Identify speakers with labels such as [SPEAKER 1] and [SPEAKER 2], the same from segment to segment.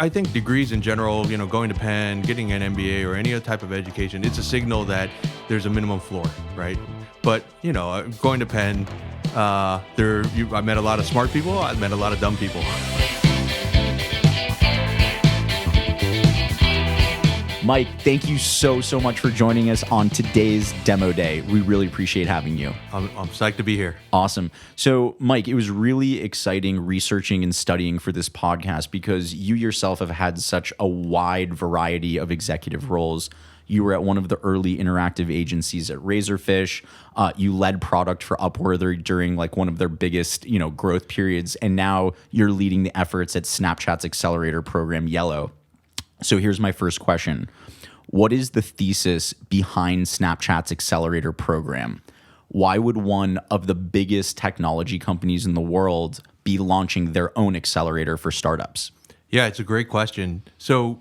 [SPEAKER 1] I think degrees in general, going to Penn, getting an MBA or any other type of education, it's a signal that there's a minimum floor, right? But, going to Penn, I met a lot of smart people. I met a lot of dumb people.
[SPEAKER 2] Mike, thank you so much for joining us on today's demo day. We really appreciate having you.
[SPEAKER 1] I'm psyched to be here.
[SPEAKER 2] Awesome. So, Mike, it was really exciting researching and studying for this podcast because you yourself have had such a wide variety of executive roles. You were at one of the early interactive agencies at Razorfish. You led product for Upworthy during one of their biggest, growth periods, and now you're leading the efforts at Snapchat's accelerator program, Yellow. So here's my first question. What is the thesis behind Snapchat's accelerator program? Why would one of the biggest technology companies in the world be launching their own accelerator for startups?
[SPEAKER 1] Yeah, it's a great question. So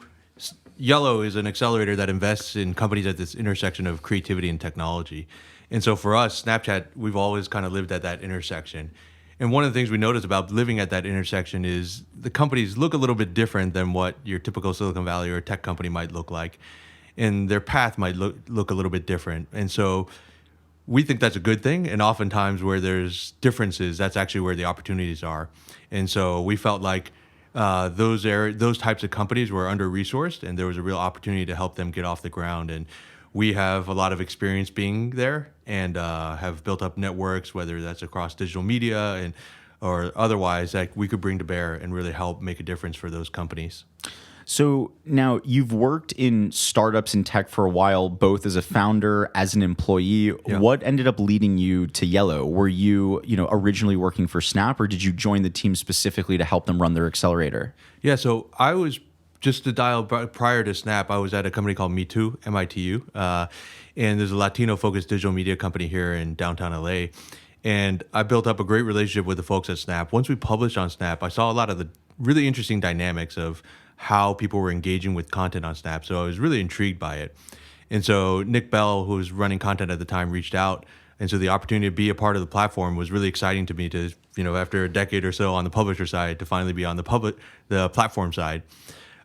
[SPEAKER 1] Yellow is an accelerator that invests in companies at this intersection of creativity and technology. And so for us, Snapchat, we've always kind of lived at that intersection. And one of the things we notice about living at that intersection is the companies look a little bit different than what your typical Silicon Valley or tech company might look like. And their path might look a little bit different. And so we think that's a good thing. And oftentimes where there's differences, that's actually where the opportunities are. And so we felt like those types of companies were under-resourced, and there was a real opportunity to help them get off the ground. And we have a lot of experience being there and have built up networks, whether that's across digital media or otherwise, that we could bring to bear and really help make a difference for those companies.
[SPEAKER 2] So now you've worked in startups and tech for a while, both as a founder, as an employee.
[SPEAKER 1] Yeah.
[SPEAKER 2] What ended up leading you to Yellow? Were you, originally working for Snap, or did you join the team specifically to help them run their accelerator?
[SPEAKER 1] Yeah, so I was, just to dial prior to Snap, I was at a company called MeToo, MITU, and there's a Latino-focused digital media company here in downtown LA. And I built up a great relationship with the folks at Snap. Once we published on Snap, I saw a lot of the really interesting dynamics of how people were engaging with content on Snap. So I was really intrigued by it. And so Nick Bell, who was running content at the time, reached out. And so the opportunity to be a part of the platform was really exciting to me to, after a decade or so on the publisher side, to finally be on the platform side.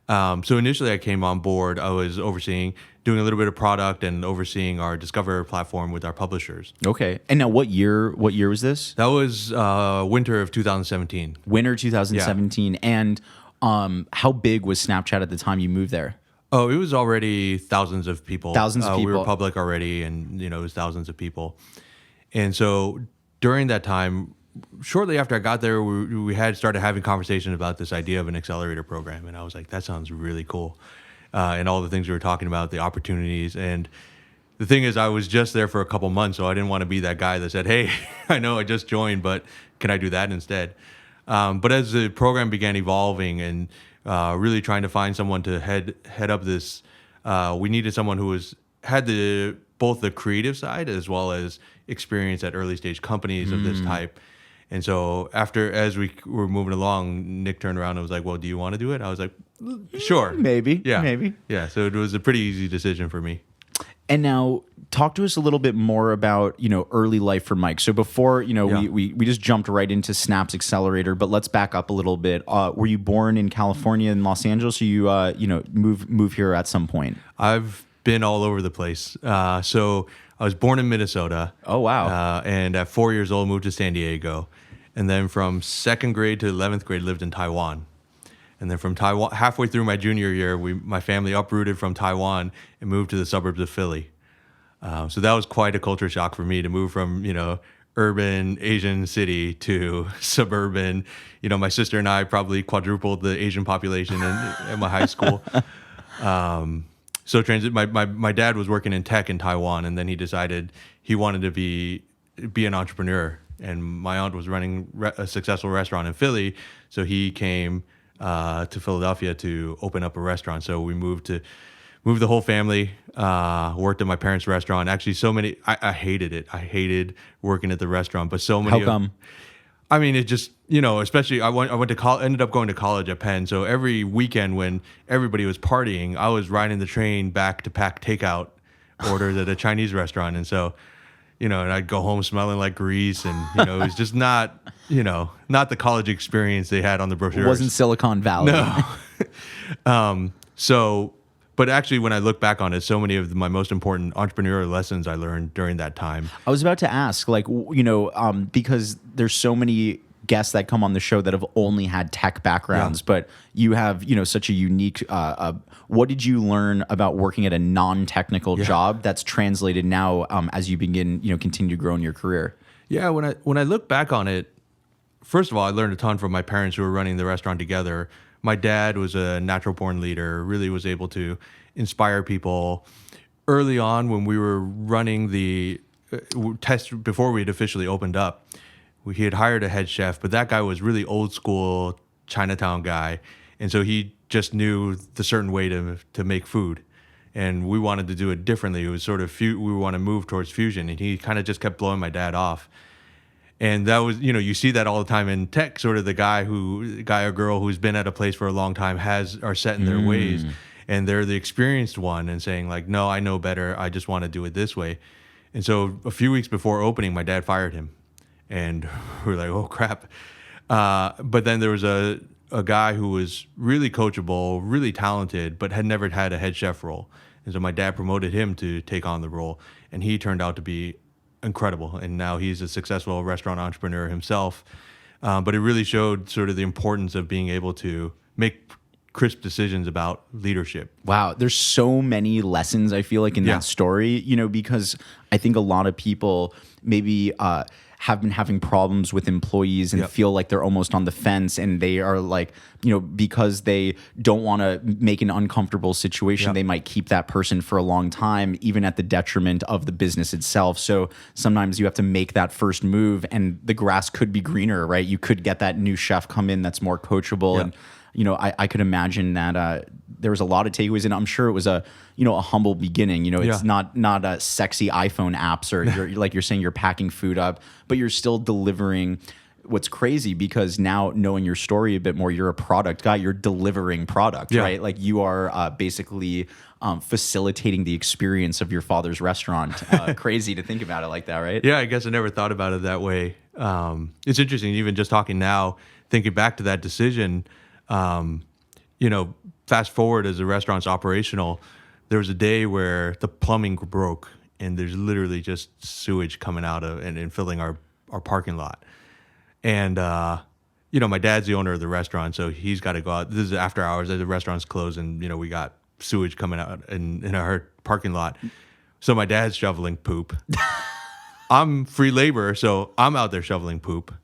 [SPEAKER 1] So initially I came on board, I was doing a little bit of product and overseeing our Discover platform with our publishers.
[SPEAKER 2] Okay. And now what year was this?
[SPEAKER 1] That was winter of 2017.
[SPEAKER 2] Winter 2017. Yeah. And how big was Snapchat at the time you moved there?
[SPEAKER 1] Oh, it was already thousands of people.
[SPEAKER 2] Thousands of people.
[SPEAKER 1] We were public already, and it was thousands of people. And so during that time, shortly after I got there, we had started having conversations about this idea of an accelerator program, and I was like, that sounds really cool. And all the things we were talking about, the opportunities. And the thing is, I was just there for a couple months, so I didn't want to be that guy that said, hey, I know I just joined, but can I do that instead? But as the program began evolving and really trying to find someone to head up this, we needed someone who had both the creative side as well as experience at early stage companies of this type. And so as we were moving along, Nick turned around and was like, well, do you want to do it? I was like, sure.
[SPEAKER 2] Maybe.
[SPEAKER 1] Yeah.
[SPEAKER 2] Maybe.
[SPEAKER 1] Yeah. So it was a pretty easy decision for me.
[SPEAKER 2] And now talk to us a little bit more about, early life for Mike. So before, we just jumped right into Snap's accelerator, but let's back up a little bit. Were you born in California in Los Angeles, or you, move here at some point?
[SPEAKER 1] I've been all over the place. So I was born in Minnesota.
[SPEAKER 2] Oh, wow.
[SPEAKER 1] And at 4 years old, moved to San Diego. And then from second grade to 11th grade, lived in Taiwan. And then from Taiwan, halfway through my junior year, my family uprooted from Taiwan and moved to the suburbs of Philly. So that was quite a culture shock for me to move from, urban Asian city to suburban. My sister and I probably quadrupled the Asian population in my high school. So my dad was working in tech in Taiwan, and then he decided he wanted to be an entrepreneur. And my aunt was running a successful restaurant in Philly, so he came to Philadelphia to open up a restaurant. So we moved the whole family, worked at my parents' restaurant. Actually, I hated it. I hated working at the restaurant, but so many.
[SPEAKER 2] How come?
[SPEAKER 1] I mean, it just, especially I went to college, ended up going to college at Penn. So every weekend when everybody was partying, I was riding the train back to pack takeout orders at a Chinese restaurant. And so, and I'd go home smelling like grease, and it was just not the college experience they had on the brochures.
[SPEAKER 2] It wasn't Silicon Valley.
[SPEAKER 1] No. So, but actually, when I look back on it, so many of my most important entrepreneurial lessons I learned during that time.
[SPEAKER 2] I was about to ask, like, because there's so many guests that come on the show that have only had tech backgrounds,
[SPEAKER 1] Yeah.
[SPEAKER 2] but you have, such a unique. What did you learn about working at a non-technical job that's translated now as you begin, continue to grow in your career?
[SPEAKER 1] Yeah, when I look back on it, first of all, I learned a ton from my parents who were running the restaurant together. My dad was a natural born leader, really was able to inspire people. Early on, when we were running the test before we had officially opened up, he had hired a head chef, but that guy was really old school Chinatown guy, and so he just knew the certain way to make food, and we wanted to do it differently. It was sort of we want to move towards fusion, and he kind of just kept blowing my dad off. And that was, you see that all the time in tech, sort of the guy or girl who's been at a place for a long time are set in their ways, and they're the experienced one and saying like, no, I know better. I just want to do it this way. And so a few weeks before opening, my dad fired him, and we're like, oh crap. But then there was a guy who was really coachable, really talented, but had never had a head chef role. And so my dad promoted him to take on the role, and he turned out to be incredible, and now he's a successful restaurant entrepreneur himself. But it really showed sort of the importance of being able to make crisp decisions about leadership.
[SPEAKER 2] Wow, there's so many lessons I feel like in that story, because I think a lot of people maybe have been having problems with employees and feel like they're almost on the fence, and they are like, because they don't want to make an uncomfortable situation, they might keep that person for a long time, even at the detriment of the business itself. So sometimes you have to make that first move, and the grass could be greener, right? You could get that new chef come in that's more coachable. And I could imagine that there was a lot of takeaways, and I'm sure it was a humble beginning. It's not a sexy iPhone apps, or you're saying you're packing food up, but you're still delivering. What's crazy, because now knowing your story a bit more, you're a product guy. You're delivering product, right? Like you are basically facilitating the experience of your father's restaurant. Crazy to think about it like that, right?
[SPEAKER 1] Yeah, I guess I never thought about it that way. It's interesting, even just talking now, thinking back to that decision. Fast forward as the restaurant's operational, there was a day where the plumbing broke, and there's literally just sewage coming out of and filling our parking lot. And my dad's the owner of the restaurant, so he's got to go out. This is after hours, as the restaurant's closed, and we got sewage coming out in our parking lot. So my dad's shoveling poop. I'm free labor, so I'm out there shoveling poop.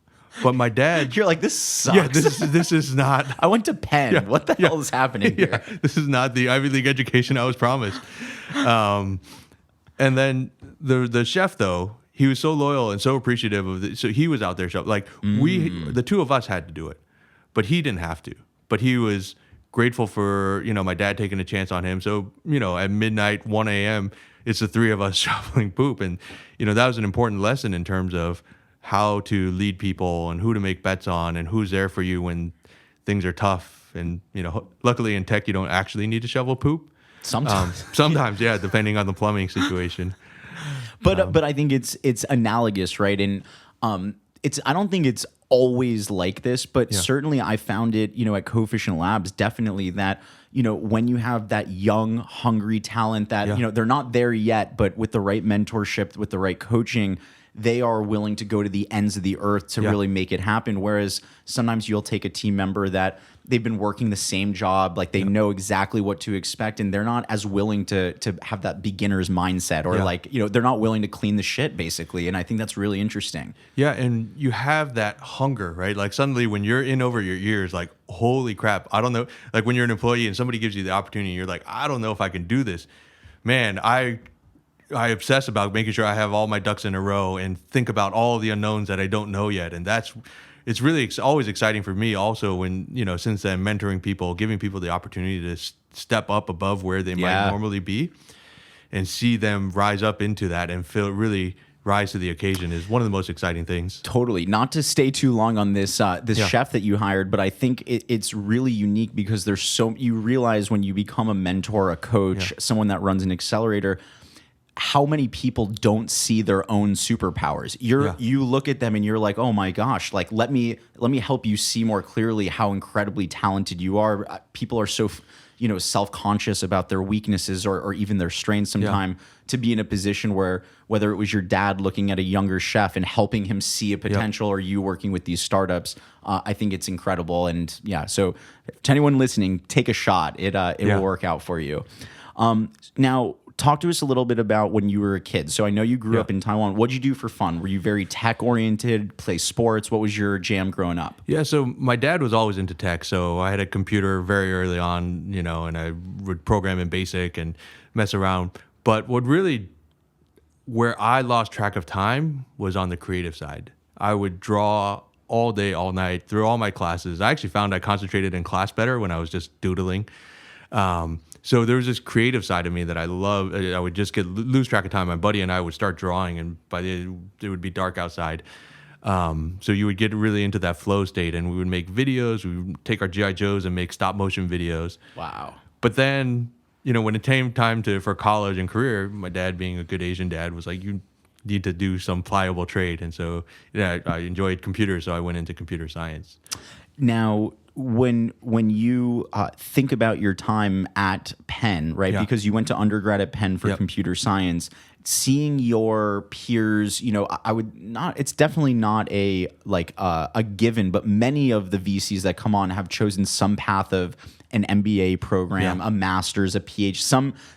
[SPEAKER 1] But my dad,
[SPEAKER 2] you're like, this sucks.
[SPEAKER 1] Yeah, this is not.
[SPEAKER 2] I went to Penn. What the hell is happening here?
[SPEAKER 1] This is not the Ivy League education I was promised. And then the chef, though, he was so loyal and so appreciative of it. So he was out there shoveling. Like the two of us had to do it, but he didn't have to. But he was grateful for my dad taking a chance on him. So at midnight, 1 a.m., it's the three of us shoveling poop, and that was an important lesson in terms of how to lead people and who to make bets on and who's there for you when things are tough. And, luckily in tech, you don't actually need to shovel poop. Sometimes, yeah, depending on the plumbing situation.
[SPEAKER 2] But I think it's analogous, right? And I don't think it's always like this, but certainly I found it, at Coefficient Labs, definitely that, when you have that young, hungry talent that, they're not there yet, but with the right mentorship, with the right coaching, they are willing to go to the ends of the earth to really make it happen. Whereas sometimes you'll take a team member that they've been working the same job, like they know exactly what to expect, and they're not as willing to have that beginner's mindset, or they're not willing to clean the shit, basically. And I think that's really interesting.
[SPEAKER 1] Yeah, and you have that hunger, right? Like suddenly when you're in over your ears, like, holy crap, I don't know. Like when you're an employee and somebody gives you the opportunity, you're like, I don't know if I can do this. Man, I obsess about making sure I have all my ducks in a row and think about all the unknowns that I don't know yet. And it's really always exciting for me also when, since then, mentoring people, giving people the opportunity to step up above where they might normally be and see them rise up into that and really rise to the occasion is one of the most exciting things.
[SPEAKER 2] Totally. Not to stay too long on this chef that you hired, but I think it's really unique because you realize when you become a mentor, a coach, someone that runs an accelerator, how many people don't see their own superpowers. You look at them and you're like, oh my gosh, like let me help you see more clearly how incredibly talented you are. People are so self-conscious about their weaknesses or even their strengths sometimes. To be in a position where, whether it was your dad looking at a younger chef and helping him see a potential, or you working with these startups, I think it's incredible. And so to anyone listening, take a shot. It will work out for you. Now, talk to us a little bit about when you were a kid. So I know you grew up in Taiwan. What did you do for fun? Were you very tech-oriented, play sports? What was your jam growing up?
[SPEAKER 1] Yeah, so my dad was always into tech, so I had a computer very early on, and I would program in BASIC and mess around. But where I lost track of time was on the creative side. I would draw all day, all night, through all my classes. I actually found I concentrated in class better when I was just doodling. So there was this creative side of me that I love. I would just lose track of time. My buddy and I would start drawing, and by the end, it would be dark outside. So you would get really into that flow state, and we would make videos. We would take our G.I. Joes and make stop motion videos.
[SPEAKER 2] Wow.
[SPEAKER 1] But then, when it came time for college and career, my dad, being a good Asian dad, was like, you need to do some pliable trade. And so I enjoyed computers, so I went into computer science.
[SPEAKER 2] Now, when you think about your time at Penn, right?
[SPEAKER 1] Yeah.
[SPEAKER 2] Because you went to undergrad at Penn for computer science, seeing your peers, I would not. It's definitely not a given, but many of the VCs that come on have chosen some path of an MBA program, a master's, a PhD,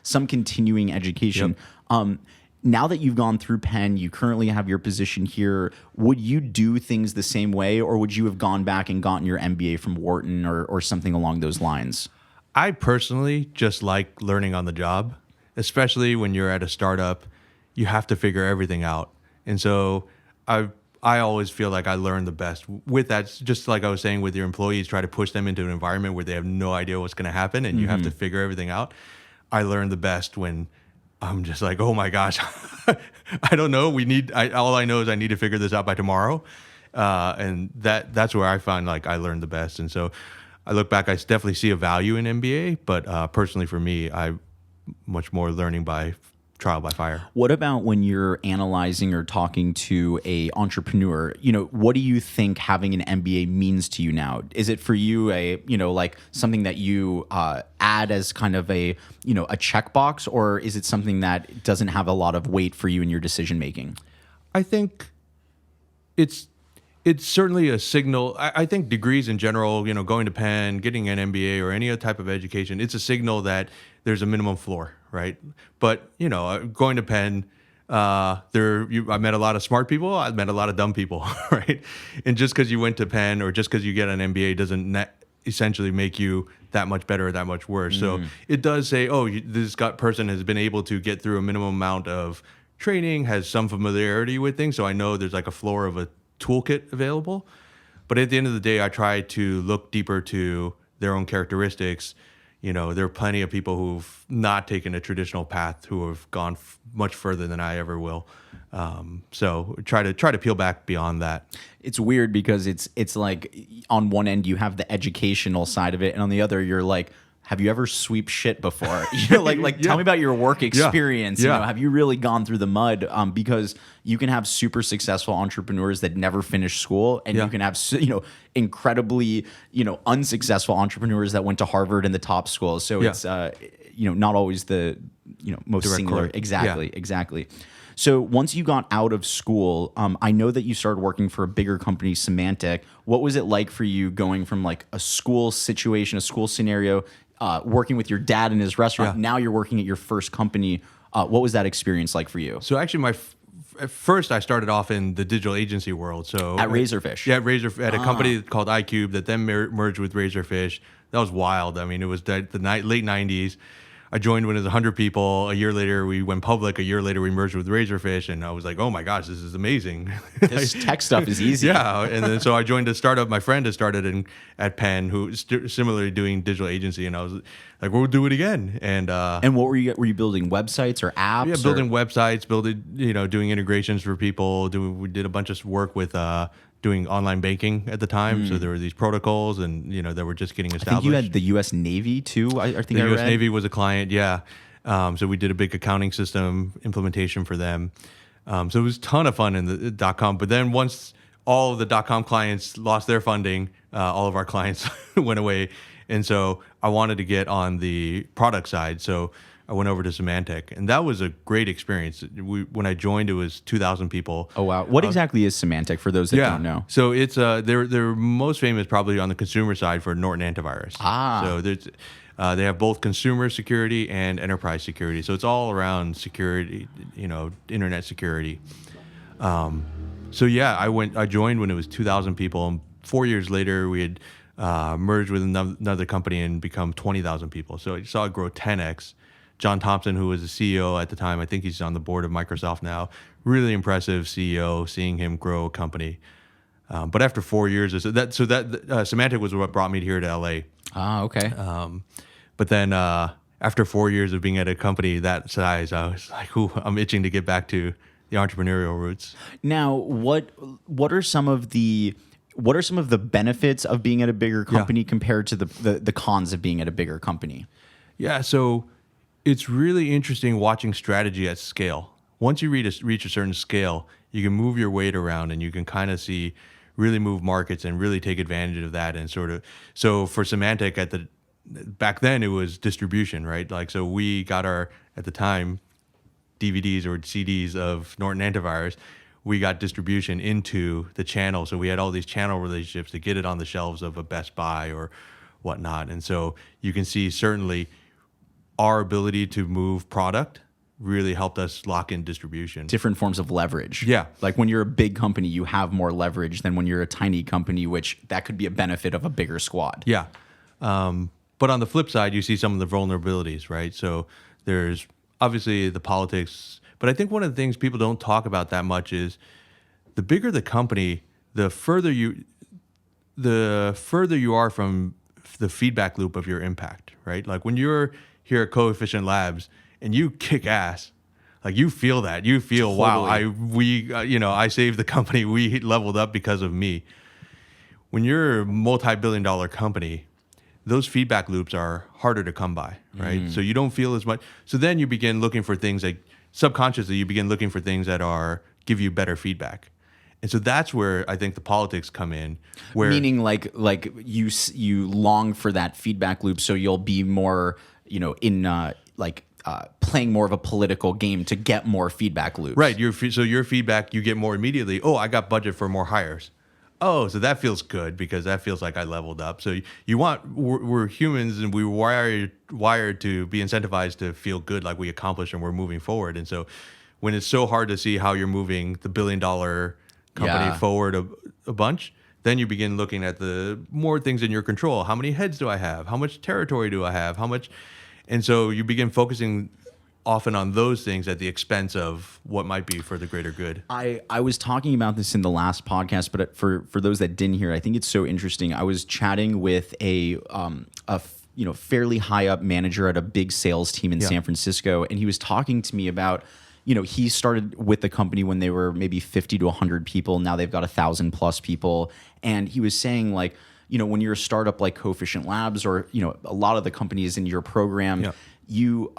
[SPEAKER 2] some continuing education. Now that you've gone through Penn, you currently have your position here, would you do things the same way, or would you have gone back and gotten your MBA from Wharton or something along those lines?
[SPEAKER 1] I personally just like learning on the job, especially when you're at a startup. You have to figure everything out. And so I always feel like I learn the best with that. Just like I was saying with your employees, try to push them into an environment where they have no idea what's going to happen and you have to figure everything out. I learn the best when I'm just like, oh my gosh, I don't know. All I know is I need to figure this out by tomorrow. And that's where I find like I learned the best. And so I look back, I definitely see a value in MBA, but personally for me, I much more learning by trial by fire.
[SPEAKER 2] What about when you're analyzing or talking to a entrepreneur? What do you think having an MBA means to you now? Is it for you like something that you add as kind of a checkbox, or is it something that doesn't have a lot of weight for you in your decision making?
[SPEAKER 1] I think it's certainly a signal. I think degrees in general, going to Penn, getting an MBA or any other type of education, it's a signal that there's a minimum floor, right? But, going to Penn, I met a lot of smart people. I met a lot of dumb people, right? And just because you went to Penn or just because you get an MBA doesn't essentially make you that much better or that much worse. So it does say, this person has been able to get through a minimum amount of training, has some familiarity with things. So I know there's like a floor of a toolkit available. But at the end of the day, I try to look deeper to their own characteristics. There are plenty of people who've not taken a traditional path who have gone much further than I ever will. So try to peel back beyond that.
[SPEAKER 2] It's weird because it's like on one end you have the educational side of it, and on the other you're like, have you ever sweep shit before? Tell me about your work experience.
[SPEAKER 1] Yeah.
[SPEAKER 2] Have you really gone through the mud? Because you can have super successful entrepreneurs that never finish school, and you can have incredibly unsuccessful entrepreneurs that went to Harvard and the top schools. So it's not always the most
[SPEAKER 1] Direct
[SPEAKER 2] singular.
[SPEAKER 1] correlate.
[SPEAKER 2] Exactly. So once you got out of school, I know that you started working for a bigger company, Symantec. What was it like for you going from like a school situation, a school scenario, working with your dad in his restaurant? Now you're working at your first company. What was that experience like for you?
[SPEAKER 1] So actually, at first I started off in the digital agency world. So
[SPEAKER 2] At Razorfish.
[SPEAKER 1] Yeah, at a company called iCube that then merged with Razorfish. That was wild. I mean, it was the late 90s. I joined when it was 100 people. A year later, we went public. A year later, we merged with Razorfish, and I was like, "Oh my gosh, this is amazing!"
[SPEAKER 2] This tech stuff is easy.
[SPEAKER 1] Yeah, and then so I joined a startup. My friend had started at Penn, who similarly doing digital agency, and I was like, "We'll do it again." And
[SPEAKER 2] what were you building, websites or apps?
[SPEAKER 1] Yeah, building websites, doing integrations for people. We did a bunch of work with doing online banking at the time. So there were these protocols, and that were just getting established.
[SPEAKER 2] I think you had the U.S. Navy too. I think
[SPEAKER 1] the
[SPEAKER 2] I
[SPEAKER 1] U.S.
[SPEAKER 2] read.
[SPEAKER 1] Navy was a client, yeah. So we did a big accounting system implementation for them. So it was a ton of fun in the .com. But then once all of the .com clients lost their funding, all of our clients went away. And so I wanted to get on the product side. So I went over to Symantec, and that was a great experience. When I joined, it was 2,000 people.
[SPEAKER 2] Oh, wow. What exactly is Symantec for those that don't know?
[SPEAKER 1] So it's they're most famous probably on the consumer side for Norton Antivirus. So there's they have both consumer security and enterprise security. So it's all around security, internet security. So yeah, I joined when it was 2,000 people, and 4 years later we had merged with another company and become 20,000 people. So I saw it grow 10x. John Thompson, who was the CEO at the time, I think he's on the board of Microsoft now. Really impressive CEO, seeing him grow a company. But after 4 years, Symantec was what brought me here to LA.
[SPEAKER 2] Okay.
[SPEAKER 1] But then after 4 years of being at a company that size, I was like, I'm itching to get back to the entrepreneurial roots.
[SPEAKER 2] Now, what are some of the benefits of being at a bigger company compared to the cons of being at a bigger company?
[SPEAKER 1] Yeah, so it's really interesting watching strategy at scale. Once you reach a certain scale, you can move your weight around and you can kind of really move markets and really take advantage of that. And so for Symantec back then it was distribution, right? Like, so we got at the time, DVDs or CDs of Norton Antivirus. We got distribution into the channel. So we had all these channel relationships to get it on the shelves of a Best Buy or whatnot. And so you can see certainly our ability to move product really helped us lock in distribution.
[SPEAKER 2] Different forms of leverage.
[SPEAKER 1] Yeah.
[SPEAKER 2] Like when you're a big company, you have more leverage than when you're a tiny company, which that could be a benefit of a bigger squad.
[SPEAKER 1] Yeah. But on the flip side, you see some of the vulnerabilities, right? So there's obviously the politics, but I think one of the things people don't talk about that much is the bigger the company, the further you are from the feedback loop of your impact, right? Like when you're here at Coefficient Labs and you kick ass, like you feel that. You feel, totally. Wow, I saved the company. We leveled up because of me. When you're a multi-billion-dollar company, those feedback loops are harder to come by, right? So you don't feel as much. So then you begin looking for things like subconsciously, you begin looking for things that give you better feedback. And so that's where I think the politics come in.
[SPEAKER 2] Meaning like you long for that feedback loop, so you'll be more, playing more of a political game to get more feedback loops.
[SPEAKER 1] Right. Your feedback you get more immediately. Oh, I got budget for more hires. Oh, so that feels good because that feels like I leveled up. So we're humans and we wired to be incentivized to feel good, like we accomplished and we're moving forward. And so when it's so hard to see how you're moving the $1 billion company forward a bunch, then you begin looking at the more things in your control. How many heads do I have? How much territory do I have? And so you begin focusing often on those things at the expense of what might be for the greater good.
[SPEAKER 2] I was talking about this in the last podcast, but for those that didn't hear, I think it's so interesting. I was chatting with a fairly high up manager at a big sales team in San Francisco, and he was talking to me about, he started with the company when they were maybe 50 to 100 people. Now they've got 1,000 plus people, and he was saying like, when you're a startup like Coefficient Labs or a lot of the companies in your program, you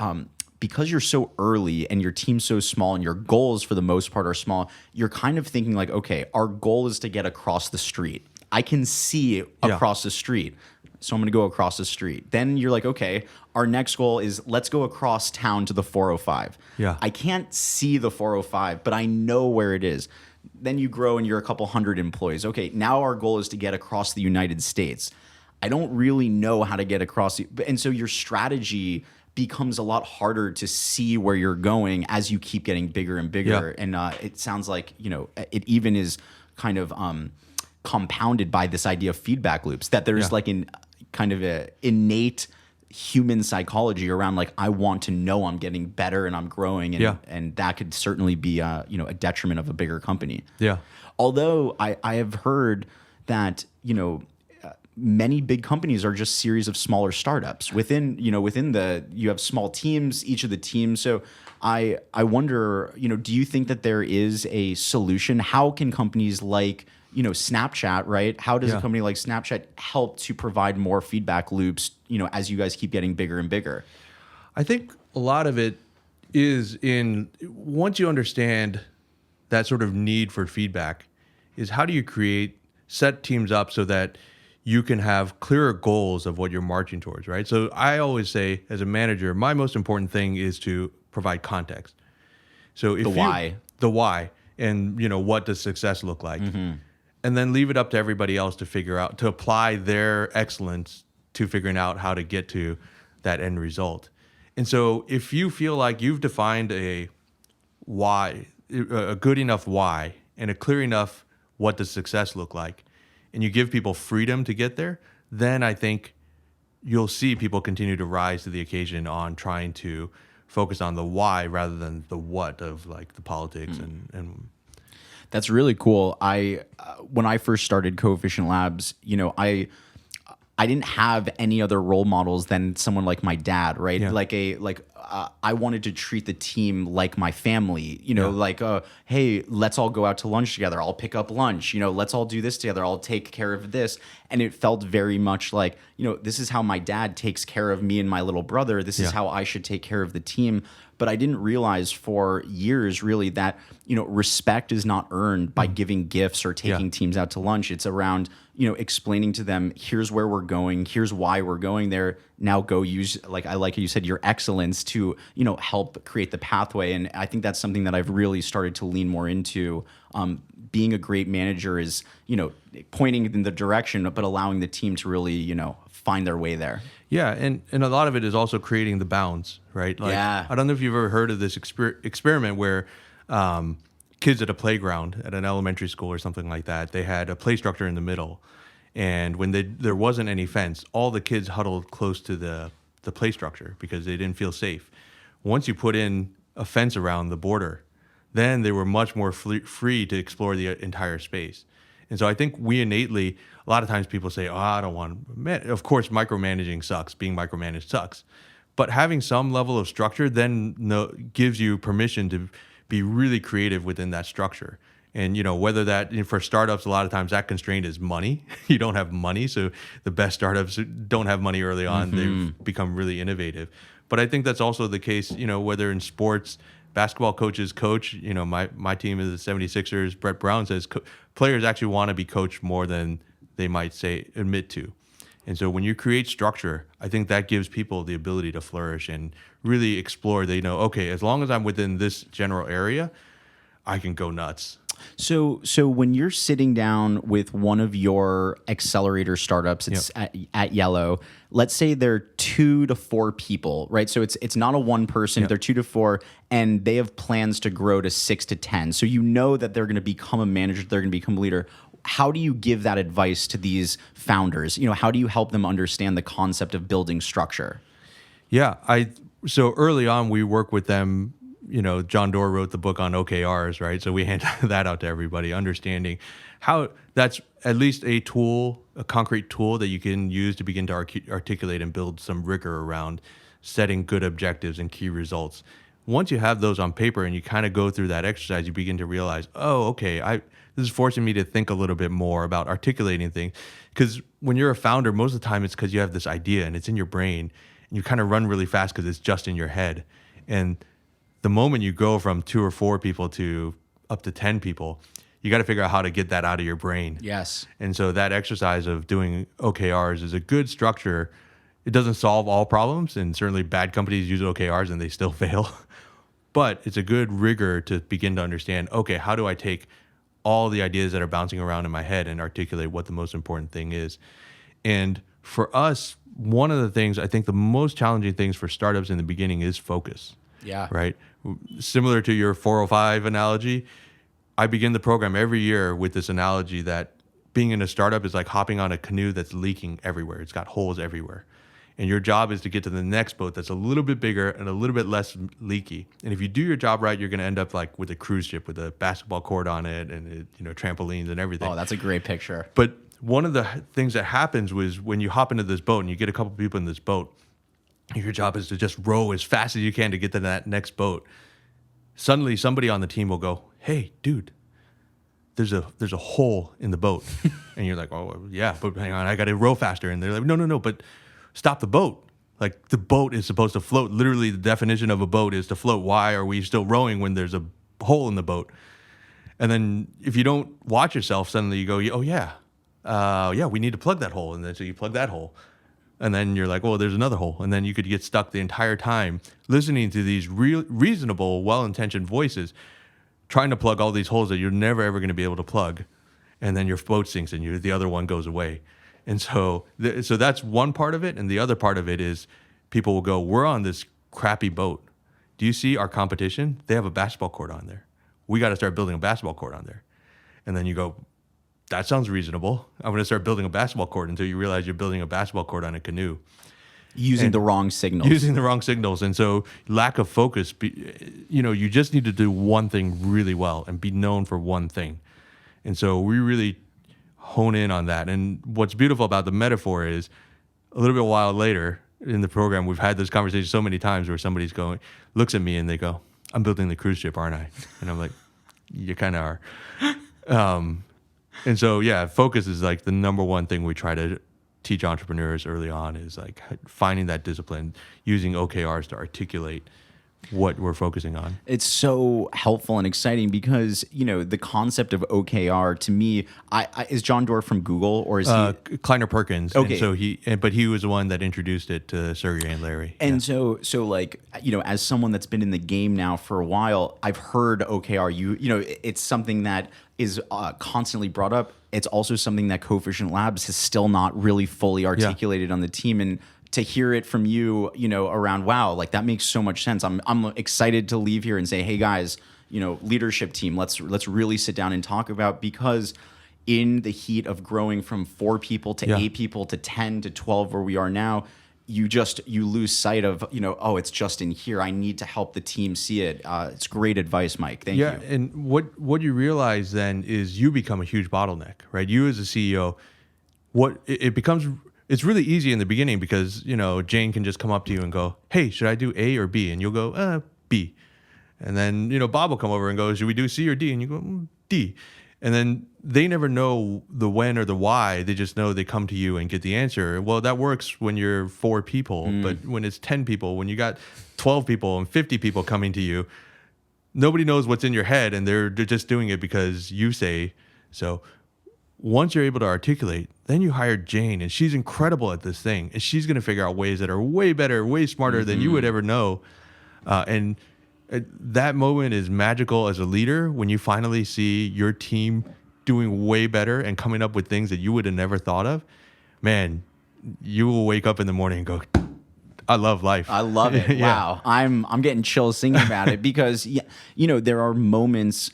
[SPEAKER 2] because you're so early and your team's so small and your goals for the most part are small, you're kind of thinking like, okay, our goal is to get across the street. I can see across the street, so I'm going to go across the street. Then you're like, okay, our next goal is let's go across town to the 405.
[SPEAKER 1] Yeah.
[SPEAKER 2] I can't see the 405, but I know where it is. Then you grow and you're a couple hundred employees. Okay, now our goal is to get across the United States. I don't really know how to get across. And so your strategy becomes a lot harder to see where you're going as you keep getting bigger and bigger. Yeah. And it sounds like, it even is kind of compounded by this idea of feedback loops, that there's like an kind of a innate human psychology around like, I want to know I'm getting better and I'm growing. And that could certainly be a detriment of a bigger company.
[SPEAKER 1] Yeah.
[SPEAKER 2] Although I have heard that, many big companies are just series of smaller startups within you have small teams, each of the teams. So I wonder, do you think that there is a solution? How can companies like, Snapchat, right? How does a company like Snapchat help to provide more feedback loops, as you guys keep getting bigger and bigger?
[SPEAKER 1] I think a lot of it is in once you understand that sort of need for feedback, is how do you set teams up so that you can have clearer goals of what you're marching towards, right? So I always say, as a manager, my most important thing is to provide context. So if the why, and what does success look like, and then leave it up to everybody else to figure out, to apply their excellence to figuring out how to get to that end result. And so if you feel like you've defined a why, a good enough why, and a clear enough what does success look like, and you give people freedom to get there, then I think you'll see people continue to rise to the occasion on trying to focus on the why rather than the what of like the politics and
[SPEAKER 2] That's really cool. When I first started Coefficient Labs, I didn't have any other role models than someone like my dad, right?
[SPEAKER 1] Yeah.
[SPEAKER 2] I wanted to treat the team like my family, hey, let's all go out to lunch together. I'll pick up lunch, let's all do this together. I'll take care of this. And it felt very much like, this is how my dad takes care of me and my little brother. This is how I should take care of the team. But I didn't realize for years really that, respect is not earned by giving gifts or taking teams out to lunch. It's around, explaining to them, here's where we're going, here's why we're going there. Now go use, like you said, your excellence to, help create the pathway. And I think that's something that I've really started to lean more into. Being a great manager is, pointing in the direction, but allowing the team to really, find their way there.
[SPEAKER 1] Yeah, and a lot of it is also creating the bounds, right? I don't know if you've ever heard of this experiment where kids at a playground at an elementary school or something like that, they had a play structure in the middle. And when there wasn't any fence, all the kids huddled close to the play structure because they didn't feel safe. Once you put in a fence around the border, then they were much more free to explore the entire space. And so I think we innately, a lot of times people say, oh, I don't want, of course, micromanaging sucks. Being micromanaged sucks. But having some level of structure then gives you permission to be really creative within that structure. And, whether that, for startups, a lot of times that constraint is money. You don't have money. So the best startups don't have money early on. They've become really innovative. But I think that's also the case, whether in sports, basketball coaches coach, my team is the 76ers. Brett Brown says players actually want to be coached more than they might admit to. And so when you create structure, I think that gives people the ability to flourish and really explore. They know, okay, as long as I'm within this general area, I can go nuts.
[SPEAKER 2] So when you're sitting down with one of your accelerator startups, it's at Yellow, let's say they're 2 to 4 people, right? So it's not a one person, they're 2 to 4, and they have plans to grow to 6 to 10. So that they're going to become a manager, they're going to become a leader. How do you give that advice to these founders? How do you help them understand the concept of building structure?
[SPEAKER 1] Yeah, so early on we work with them. John Doerr wrote the book on OKRs, right? So we hand that out to everybody, understanding how that's at least a tool, a concrete tool that you can use to begin to articulate and build some rigor around setting good objectives and key results. Once you have those on paper and you kind of go through that exercise, you begin to realize, oh, okay, this is forcing me to think a little bit more about articulating things. Because when you're a founder, most of the time it's because you have this idea and it's in your brain and you kind of run really fast because it's just in your head. And the moment you go from 2 or 4 people to up to 10 people, you got to figure out how to get that out of your brain.
[SPEAKER 2] Yes.
[SPEAKER 1] And so that exercise of doing OKRs is a good structure. It doesn't solve all problems, and certainly bad companies use OKRs and they still fail. But it's a good rigor to begin to understand, okay, how do I take all the ideas that are bouncing around in my head and articulate what the most important thing is? And for us, one of the things, I think the most challenging things for startups in the beginning is focus.
[SPEAKER 2] Yeah.
[SPEAKER 1] Right. Similar to your 405 analogy, I begin the program every year with this analogy that being in a startup is like hopping on a canoe that's leaking everywhere. It's got holes everywhere. And your job is to get to the next boat that's a little bit bigger and a little bit less leaky. And if you do your job right, you're going to end up like with a cruise ship with a basketball court on it and trampolines and everything.
[SPEAKER 2] Oh, that's a great picture.
[SPEAKER 1] But one of the things that happens was when you hop into this boat and you get a couple people in this boat, your job is to just row as fast as you can to get to that next boat. Suddenly, somebody on the team will go, "Hey, dude, there's a hole in the boat," and you're like, "Oh, yeah, but hang on, I got to row faster." And they're like, "No, but stop the boat. Like the boat is supposed to float. Literally, the definition of a boat is to float. Why are we still rowing when there's a hole in the boat? And then if you don't watch yourself, suddenly you go, oh yeah, we need to plug that hole. And then so you plug that hole. And then you're like, well, there's another hole. And then you could get stuck the entire time listening to these reasonable, well-intentioned voices, trying to plug all these holes that you're never, ever going to be able to plug. And then your boat sinks and the other one goes away. And so that's one part of it. And the other part of it is people will go, we're on this crappy boat. Do you see our competition? They have a basketball court on there. We got to start building a basketball court on there. And then you go, that sounds reasonable. I'm going to start building a basketball court until you realize you're building a basketball court on a canoe.
[SPEAKER 2] Using the wrong signals.
[SPEAKER 1] Using the wrong signals. And so lack of focus, you just need to do one thing really well and be known for one thing. And so we really hone in on that. And what's beautiful about the metaphor is a little bit while later in the program, we've had this conversation so many times where somebody's looks at me and they go, I'm building the cruise ship, aren't I? And I'm like, you kind of are. And so, yeah, focus is like the number one thing we try to teach entrepreneurs early on is like finding that discipline, using OKRs to articulate what we're focusing on.
[SPEAKER 2] It's so helpful and exciting because, the concept of OKR to me, is John Doerr from Google or is he?
[SPEAKER 1] Kleiner Perkins.
[SPEAKER 2] Okay.
[SPEAKER 1] And so but he was the one that introduced it to Sergey and Larry.
[SPEAKER 2] And so like, as someone that's been in the game now for a while, I've heard OKR, it's something that is constantly brought up. It's also something that Coefficient Labs has still not really fully articulated on the team. And to hear it from you, around, wow, like that makes so much sense. I'm excited to leave here and say, hey guys, leadership team, let's really sit down and talk about, because in the heat of growing from 4 people to 8 people to 10 to 12 where we are now, you lose sight of, oh, it's just in here. I need to help the team see it. It's great advice, Mike. Thank you.
[SPEAKER 1] Yeah, and what you realize then is you become a huge bottleneck, right? You as a CEO, it's really easy in the beginning because, Jane can just come up to you and go, hey, should I do A or B? And you'll go, B. And then, Bob will come over and go, should we do C or D? And you go, D. And then they never know the when or the why. They just know they come to you and get the answer. Well, that works when you're 4 people, but when it's 10 people, when you got 12 people and 50 people coming to you, nobody knows what's in your head, and they're just doing it because you say so. Once you're able to articulate, then you hire Jane, and she's incredible at this thing, and she's going to figure out ways that are way better, way smarter than you would ever know. And that moment is magical as a leader when you finally see your team doing way better and coming up with things that you would have never thought of. Man, you will wake up in the morning and go, I love life.
[SPEAKER 2] I love it.
[SPEAKER 1] Yeah.
[SPEAKER 2] Wow. I'm getting chills thinking about it because, there are moments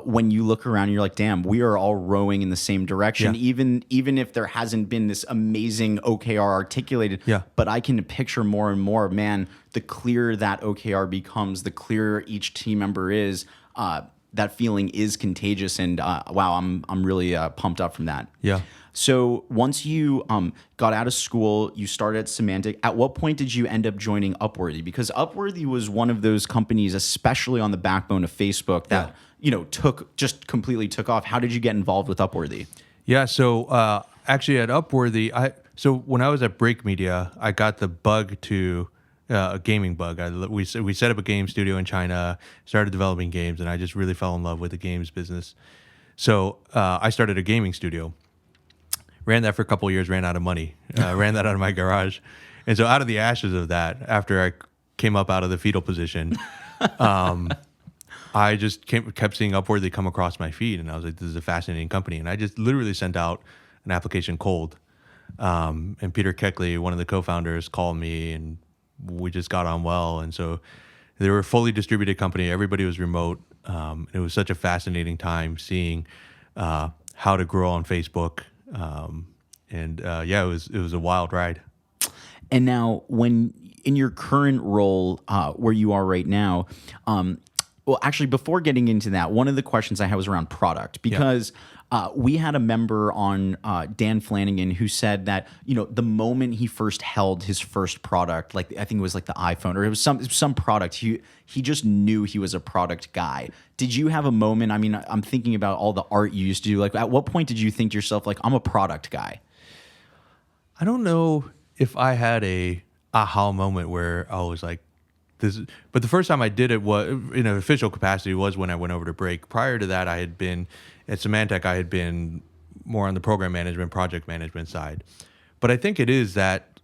[SPEAKER 2] when you look around and you're like, damn, we are all rowing in the same direction, even if there hasn't been this amazing OKR articulated.
[SPEAKER 1] Yeah.
[SPEAKER 2] But I can picture more and more, man, the clearer that OKR becomes, the clearer each team member is, that feeling is contagious. And wow, I'm really pumped up from that.
[SPEAKER 1] Yeah.
[SPEAKER 2] So once you got out of school, you started at Symantec. At what point did you end up joining Upworthy? Because Upworthy was one of those companies, especially on the backbone of Facebook, that completely took off. How did you get involved with Upworthy?
[SPEAKER 1] Yeah. So actually, at Upworthy, so when I was at Break Media, I got the bug to a gaming bug. We set up a game studio in China, started developing games, and I just really fell in love with the games business. So I started a gaming studio. Ran that for a couple of years, ran out of money, ran that out of my garage. And so out of the ashes of that, after I came up out of the fetal position, I just kept seeing Upworthy come across my feed. And I was like, this is a fascinating company. And I just literally sent out an application cold. And Peter Keckley, one of the co-founders, called me and we just got on well. And so they were a fully distributed company. Everybody was remote. It was such a fascinating time seeing how to grow on Facebook. It was a wild ride.
[SPEAKER 2] And now, when in your current role, where you are right now, well, actually, before getting into that, one of the questions I had was around product, because we had a member on, Dan Flanagan, who said that the moment he first held his first product, like I think it was like the iPhone, or it was some product, he just knew he was a product guy. Did you have a moment? I mean, I'm thinking about all the art you used to do. Like, at what point did you think to yourself, like, I'm a product guy?
[SPEAKER 1] I don't know if I had a aha moment where I was like, this. But the first time I did it was in an official capacity was when I went over to Break. Prior to that, I had been at Symantec. I had been more on the program management, project management side. But I think it is that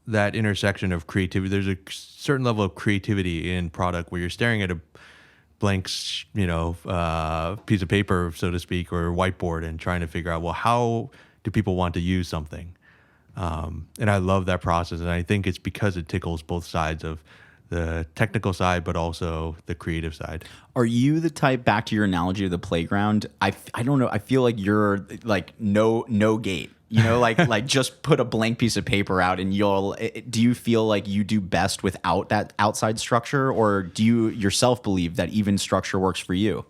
[SPEAKER 1] intersection of creativity. There's a certain level of creativity in product where you're staring at a blank, piece of paper, so to speak, or whiteboard, and trying to figure out, well, how do people want to use something? And I love that process, and I think it's because it tickles both sides of the technical side, but also the creative side.
[SPEAKER 2] Are you the type, back to your analogy of the playground? I don't know. I feel like you're like no gate. Like just put a blank piece of paper out and do you feel like you do best without that outside structure, or do you yourself believe that even structure works for you?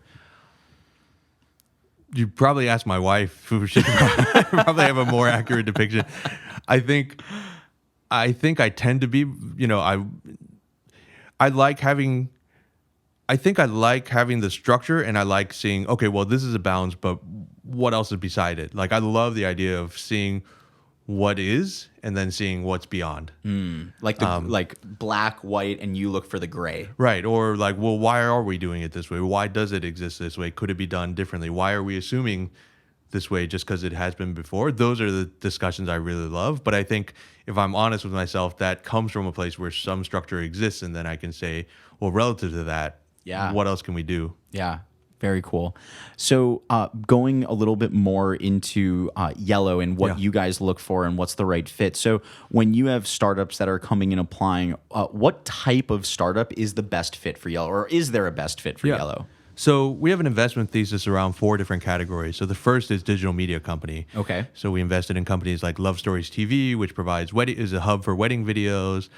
[SPEAKER 1] You probably ask my wife, who should probably have a more accurate depiction. I think I tend to be, I like having the structure, and I like seeing, okay, well, this is a balance, but what else is beside it? Like, I love the idea of seeing what is and then seeing what's beyond.
[SPEAKER 2] Like like black, white, and you look for the gray.
[SPEAKER 1] Right. Or like, well, why are we doing it this way? Why does it exist this way? Could it be done differently? Why are we assuming this way just because it has been before? Those are the discussions I really love. But I think if I'm honest with myself, that comes from a place where some structure exists, and then I can say, well, relative to that, what else can we do?
[SPEAKER 2] Yeah. Very cool. So going a little bit more into Yellow and what you guys look for and what's the right fit. So when you have startups that are coming and applying, what type of startup is the best fit for Yellow, or is there a best fit for Yellow?
[SPEAKER 1] So we have an investment thesis around 4 different categories. So the first is digital media company.
[SPEAKER 2] Okay.
[SPEAKER 1] So we invested in companies like Love Stories TV, which provides is a hub for wedding videos.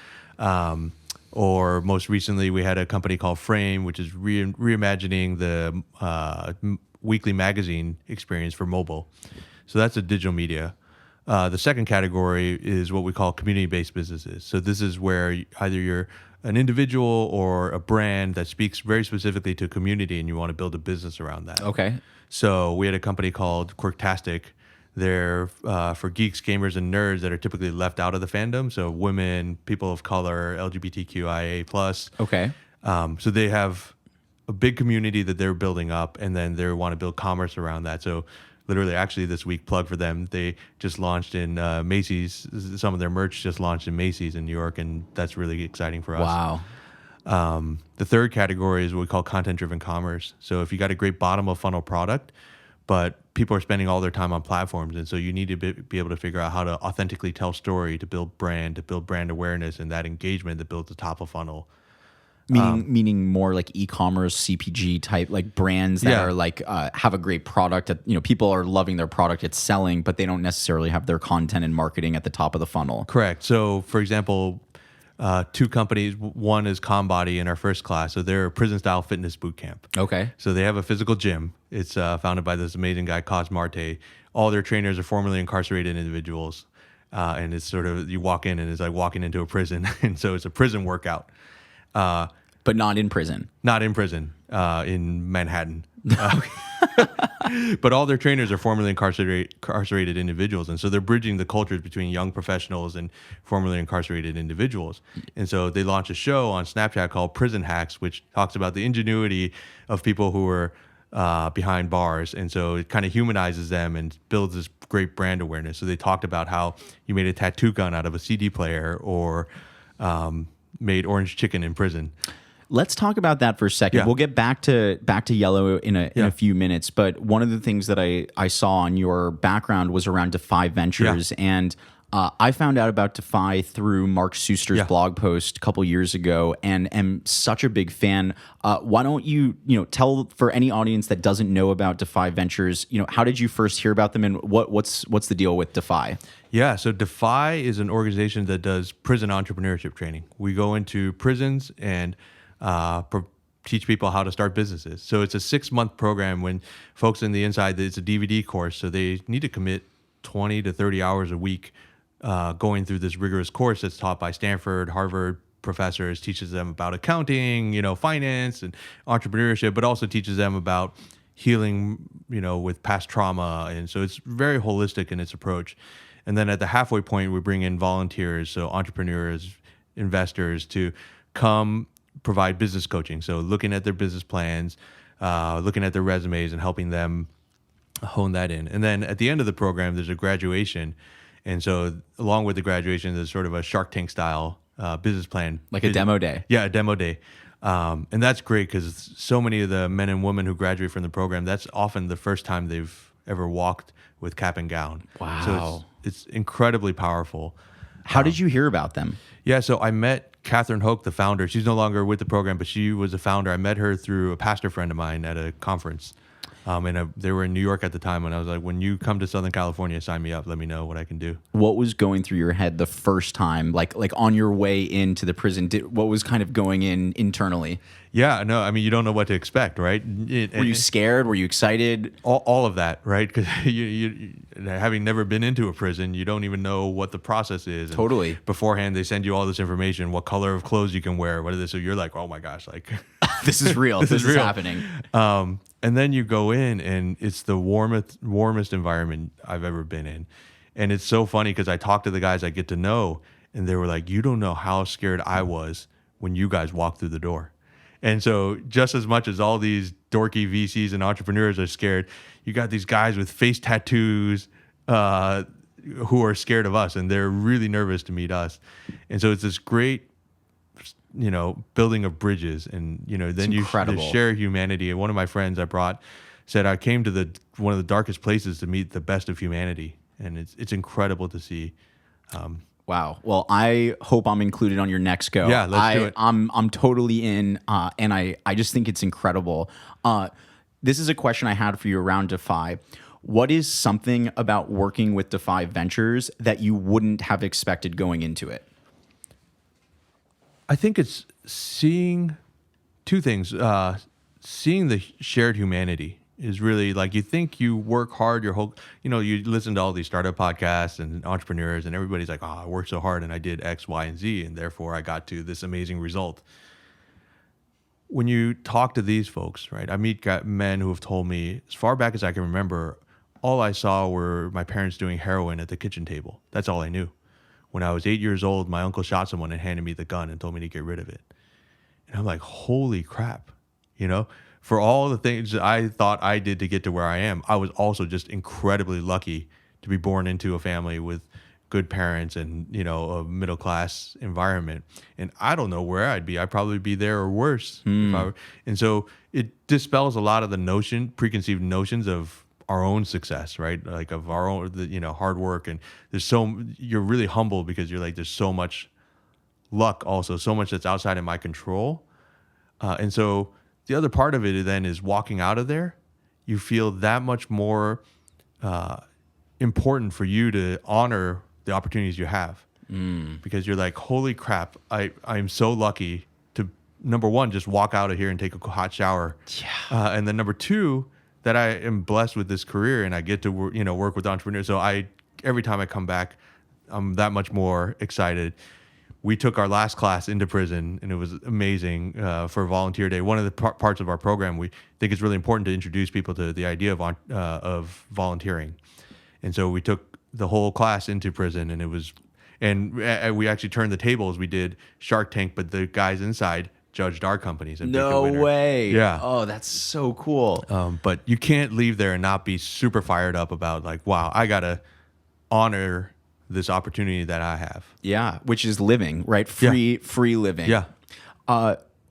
[SPEAKER 1] Or most recently, we had a company called Frame, which is reimagining the weekly magazine experience for mobile. So that's a digital media. The second category is what we call community-based businesses. So this is where either you're an individual or a brand that speaks very specifically to a community, and you want to build a business around that.
[SPEAKER 2] Okay.
[SPEAKER 1] So we had a company called Quirktastic. They're for geeks, gamers, and nerds that are typically left out of the fandom. So women, people of color, LGBTQIA+.
[SPEAKER 2] Okay.
[SPEAKER 1] So they have a big community that they're building up, and then they want to build commerce around that. So literally, actually this week, plug for them, they just launched in Macy's. Some of their merch just launched in Macy's in New York, and that's really exciting for us.
[SPEAKER 2] Wow.
[SPEAKER 1] The third category is what we call content-driven commerce. So if you got a great bottom-of-funnel product, but people are spending all their time on platforms, and so you need to be able to figure out how to authentically tell story, to build brand awareness, and that engagement that builds the top of funnel.
[SPEAKER 2] Meaning more like e-commerce, CPG type, like brands that are like have a great product. That, people are loving their product, it's selling, but they don't necessarily have their content and marketing at the top of the funnel.
[SPEAKER 1] Correct. So, for example, 2 companies. One is ConBody in our first class. So they're a prison-style fitness boot camp.
[SPEAKER 2] Okay.
[SPEAKER 1] So they have a physical gym. It's founded by this amazing guy, Cos Marte. All their trainers are formerly incarcerated individuals. And it's sort of, you walk in and it's like walking into a prison. And so it's a prison workout.
[SPEAKER 2] But not in prison.
[SPEAKER 1] Not in prison, in Manhattan. But all their trainers are formerly incarcerated individuals. And so they're bridging the cultures between young professionals and formerly incarcerated individuals. And so they launched a show on Snapchat called Prison Hacks, which talks about the ingenuity of people who are behind bars. And so it kind of humanizes them and builds this great brand awareness. So they talked about how you made a tattoo gun out of a CD player, or made orange chicken in prison.
[SPEAKER 2] Let's talk about that for a second.
[SPEAKER 1] Yeah.
[SPEAKER 2] We'll get back to Yellow in a few minutes. But one of the things that I saw on your background was around Defy Ventures, and I found out about Defy through Mark Suster's blog post a couple years ago, and am such a big fan. Why don't you tell, for any audience that doesn't know about Defy Ventures, how did you first hear about them, and what's the deal with Defy?
[SPEAKER 1] Yeah, so Defy is an organization that does prison entrepreneurship training. We go into prisons and teach people how to start businesses. So it's a 6-month program. When folks in the inside, it's a DVD course, so they need to commit 20 to 30 hours a week going through this rigorous course that's taught by Stanford, Harvard professors, teaches them about accounting, finance and entrepreneurship, but also teaches them about healing, with past trauma. And so it's very holistic in its approach. And then at the halfway point, we bring in volunteers, so entrepreneurs, investors, to come provide business coaching. So looking at their business plans, looking at their resumes, and helping them hone that in. And then at the end of the program, there's a graduation. And so along with the graduation, there's sort of a Shark Tank style business plan.
[SPEAKER 2] Like a demo day.
[SPEAKER 1] Yeah, a demo day. And that's great because so many of the men and women who graduate from the program, that's often the first time they've ever walked with cap and gown.
[SPEAKER 2] Wow.
[SPEAKER 1] So it's incredibly powerful.
[SPEAKER 2] How did you hear about them?
[SPEAKER 1] Yeah, so I met Catherine Hoke, the founder. She's no longer with the program, but she was a founder. I met her through a pastor friend of mine at a conference. They were in New York at the time, and I was like, when you come to Southern California, sign me up. Let me know what I can do.
[SPEAKER 2] What was going through your head the first time, like on your way into the prison? What was kind of going in internally?
[SPEAKER 1] Yeah, no, I mean, you don't know what to expect, right?
[SPEAKER 2] Were you scared? Were you excited?
[SPEAKER 1] All of that, right? Because you, having never been into a prison, you don't even know what the process is. And
[SPEAKER 2] Totally.
[SPEAKER 1] beforehand, they send you all this information, what color of clothes you can wear, what is this? So you're like, oh my gosh, like
[SPEAKER 2] This is real. this is
[SPEAKER 1] real.
[SPEAKER 2] happening.
[SPEAKER 1] And then you go in, and it's the warmest environment I've ever been in. And it's so funny because I talk to the guys I get to know, and they were like, you don't know how scared I was when you guys walked through the door. And so just as much as all these dorky VCs and entrepreneurs are scared, you got these guys with face tattoos who are scared of us, and they're really nervous to meet us. And so it's this great, building of bridges, and then you share humanity. And one of my friends I brought said, I came to one of the darkest places to meet the best of humanity, and it's incredible to see.
[SPEAKER 2] Wow. Well, I hope I'm included on your next go.
[SPEAKER 1] Yeah, let's do it.
[SPEAKER 2] I'm totally in, and I just think it's incredible. This is a question I had for you around Defy. What is something about working with Defy Ventures that you wouldn't have expected going into it?
[SPEAKER 1] I think it's seeing two things. Seeing the shared humanity is really, like, you think you work hard your whole, you listen to all these startup podcasts and entrepreneurs, and everybody's like, I worked so hard and I did X, Y, and Z, and therefore I got to this amazing result. When you talk to these folks, right, I meet men who have told me, as far back as I can remember, all I saw were my parents doing heroin at the kitchen table. That's all I knew. When I was 8 years old, my uncle shot someone and handed me the gun and told me to get rid of it. And I'm like, holy crap, For all the things that I thought I did to get to where I am, I was also just incredibly lucky to be born into a family with good parents and, a middle-class environment. And I don't know where I'd be. I'd probably be there or worse. And so it dispels a lot of the preconceived notions of our own success, right? Like of our own, hard work. And you're really humble because you're like, there's so much luck also, so much that's outside of my control. And so the other part of it then is walking out of there, you feel that much more important for you to honor the opportunities you have. Because you're like, holy crap, I'm so lucky to, number one, just walk out of here and take a hot shower. Yeah. And then number two, that I am blessed with this career and I get to work with entrepreneurs. So every time I come back, I'm that much more excited. We took our last class into prison, and it was amazing for Volunteer Day. One of the parts of our program, we think it's really important to introduce people to the idea of volunteering. And so we took the whole class into prison, and we actually turned the tables. We did Shark Tank, but the guys inside judged our companies and picked a winner.
[SPEAKER 2] No way.
[SPEAKER 1] Yeah.
[SPEAKER 2] Oh, that's so cool.
[SPEAKER 1] But you can't leave there and not be super fired up about, like, wow, I got to honor this opportunity that I have.
[SPEAKER 2] Yeah, which is living, right? Free living.
[SPEAKER 1] Yeah.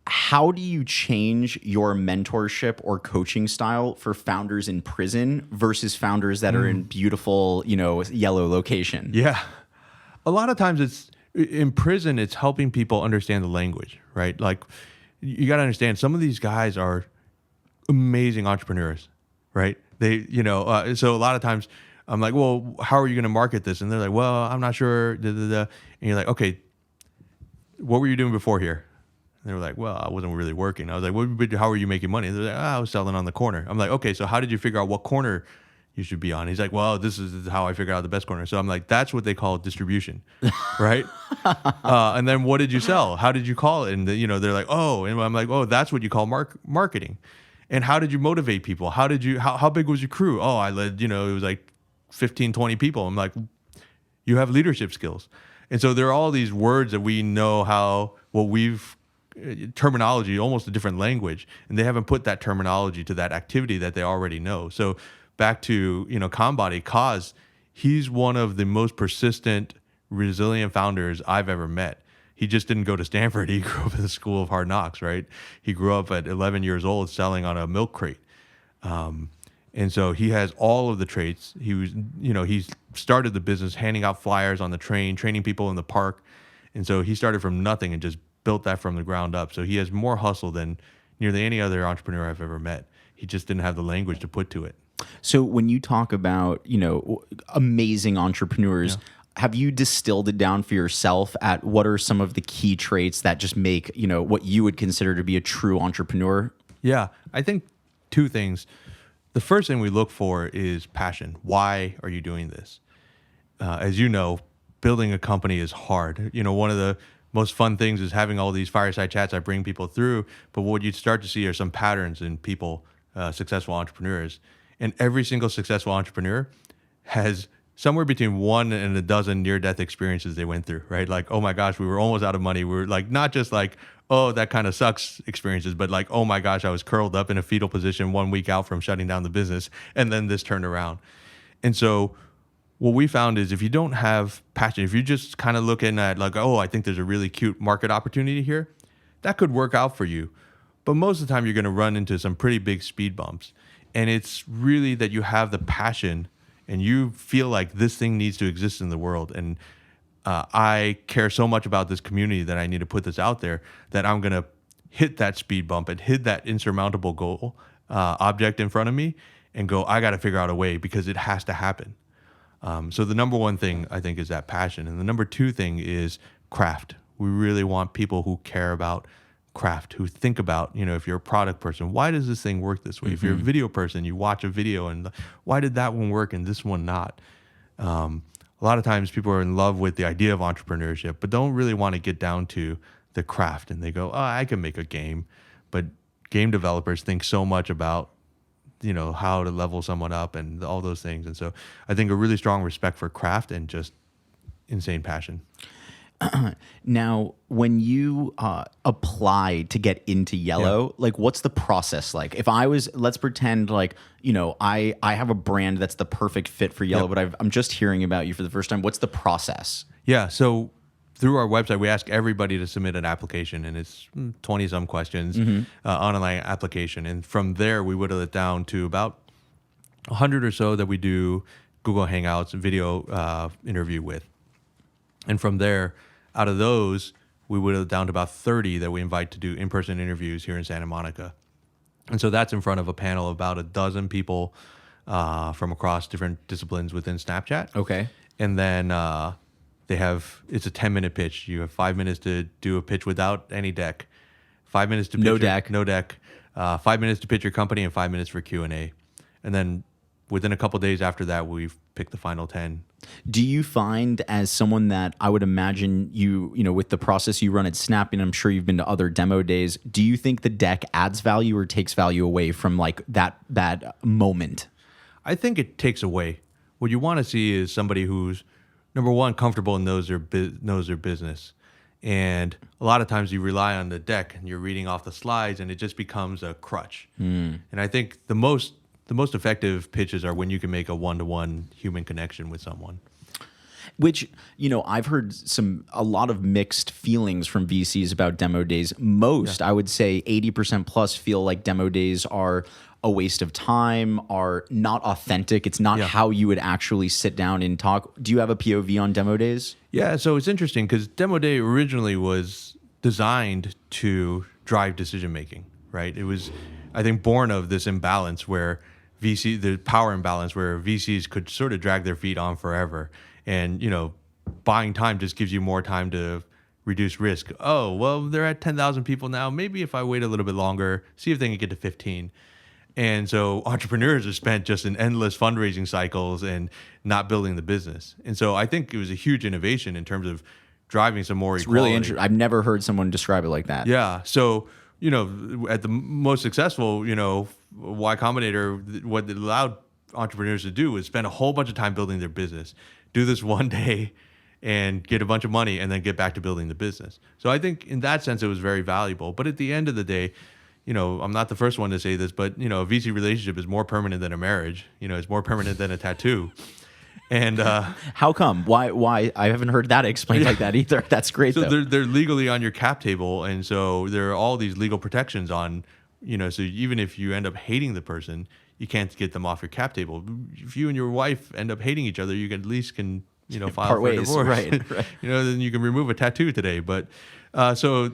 [SPEAKER 2] How do you change your mentorship or coaching style for founders in prison versus founders that are in beautiful, yellow location?
[SPEAKER 1] Yeah. A lot of times in prison, it's helping people understand the language, right? Like, you got to understand, some of these guys are amazing entrepreneurs, right? So a lot of times I'm like, well, how are you going to market this? And they're like, well, I'm not sure. And you're like, okay, what were you doing before here? And they were like, well, I wasn't really working. I was like, well, but how are you making money? And they're like, I was selling on the corner. I'm like, okay, so how did you figure out what corner you should be on? He's like, well, this is how I figured out the best corner. So I'm like, that's what they call distribution, right? And then what did you sell? How did you call it? And they're like, oh, and I'm like, oh, that's what you call marketing. And how did you motivate people? How big was your crew? Oh, I led, it was like 15, 20 people. I'm like, you have leadership skills. And so there are all these words that we know terminology, almost a different language, and they haven't put that terminology to that activity that they already know. So back to, ConBody, Kaz, he's one of the most persistent, resilient founders I've ever met. He just didn't go to Stanford. He grew up in the school of hard knocks, right? He grew up at 11 years old selling on a milk crate. And so he has all of the traits. He started the business handing out flyers on the train, training people in the park. And so he started from nothing and just built that from the ground up. So he has more hustle than nearly any other entrepreneur I've ever met. He just didn't have the language to put to it.
[SPEAKER 2] So when you talk about, amazing entrepreneurs, have you distilled it down for yourself at what are some of the key traits that just make, what you would consider to be a true entrepreneur?
[SPEAKER 1] Yeah, I think two things. The first thing we look for is passion. Why are you doing this? As you know, building a company is hard. One of the most fun things is having all these fireside chats I bring people through. But what you start to see are some patterns in people, successful entrepreneurs. And every single successful entrepreneur has somewhere between 1 and a dozen near-death experiences they went through, right? Like, oh my gosh, we were almost out of money. We were like, not just like, oh, that kind of sucks experiences, but like, oh my gosh, I was curled up in a fetal position 1 week out from shutting down the business, and then this turned around. And so what we found is if you don't have passion, if you're just kind of looking at like, oh, I think there's a really cute market opportunity here, that could work out for you. But most of the time you're going to run into some pretty big speed bumps. And it's really that you have the passion and you feel like this thing needs to exist in the world. And I care so much about this community that I need to put this out there that I'm going to hit that speed bump and hit that insurmountable goal object in front of me and go, I got to figure out a way because it has to happen. So the number one thing I think is that passion. And the number two thing is craft. We really want people who care about craft, who think about, if you're a product person, why does this thing work this way? Mm-hmm. If you're a video person, you watch a video and why did that one work and this one not? A lot of times people are in love with the idea of entrepreneurship, but don't really want to get down to the craft. And they go, oh, I can make a game. But game developers think so much about, how to level someone up and all those things. And so I think a really strong respect for craft and just insane passion.
[SPEAKER 2] Now, when you apply to get into Yellow, like what's the process like? If I was, let's pretend like, I have a brand that's the perfect fit for Yellow, but I'm just hearing about you for the first time. What's the process?
[SPEAKER 1] Yeah. So through our website, we ask everybody to submit an application, and it's 20 some questions, online application. And from there, we whittle it down to about 100 or so that we do Google Hangouts video interview with. And from there, out of those, we whittle it down to about 30 that we invite to do in-person interviews here in Santa Monica. And so that's in front of a panel of about a dozen people from across different disciplines within Snapchat.
[SPEAKER 2] Okay.
[SPEAKER 1] And then it's a 10-minute pitch. You have 5 minutes to do a pitch without any deck, 5 minutes to pitch no deck, 5 minutes to pitch your company, and 5 minutes for Q&A. And then within a couple of days after that, we've picked the final 10.
[SPEAKER 2] Do you find, as someone that I would imagine you with the process you run at Snap, and I'm sure you've been to other demo days, do you think the deck adds value or takes value away from like that moment?
[SPEAKER 1] I think it takes away. What you want to see is somebody who's, number one, comfortable and knows their business. And a lot of times you rely on the deck and you're reading off the slides and it just becomes a crutch. And I think the most effective pitches are when you can make a one-to-one human connection with someone.
[SPEAKER 2] Which, I've heard a lot of mixed feelings from VCs about demo days. Most, I would say 80% plus feel like demo days are a waste of time, are not authentic. It's not how you would actually sit down and talk. Do you have a POV on demo days?
[SPEAKER 1] Yeah, so it's interesting because demo day originally was designed to drive decision-making, right? It was, I think, born of this imbalance where the power imbalance where VCs could sort of drag their feet on forever. And, buying time just gives you more time to reduce risk. Oh, well, they're at 10,000 people now. Maybe if I wait a little bit longer, see if they can get to 15. And so entrepreneurs have spent just in endless fundraising cycles and not building the business. And so I think it was a huge innovation in terms of driving some more equality.
[SPEAKER 2] Really interesting. I've never heard someone describe it like that.
[SPEAKER 1] Yeah. So, at the most successful, Y Combinator, what it allowed entrepreneurs to do was spend a whole bunch of time building their business, do this one day and get a bunch of money and then get back to building the business. So I think in that sense, it was very valuable. But at the end of the day, I'm not the first one to say this, but, a VC relationship is more permanent than a marriage. It's more permanent than a tattoo. And
[SPEAKER 2] how come? Why? I haven't heard that explained like that either. That's great.
[SPEAKER 1] So
[SPEAKER 2] though.
[SPEAKER 1] they're legally on your cap table. And so there are all these legal protections on, so even if you end up hating the person, you can't get them off your cap table. If you and your wife end up hating each other, you can at least file
[SPEAKER 2] Part
[SPEAKER 1] for
[SPEAKER 2] ways,
[SPEAKER 1] divorce.
[SPEAKER 2] right.
[SPEAKER 1] Then you can remove a tattoo today. But so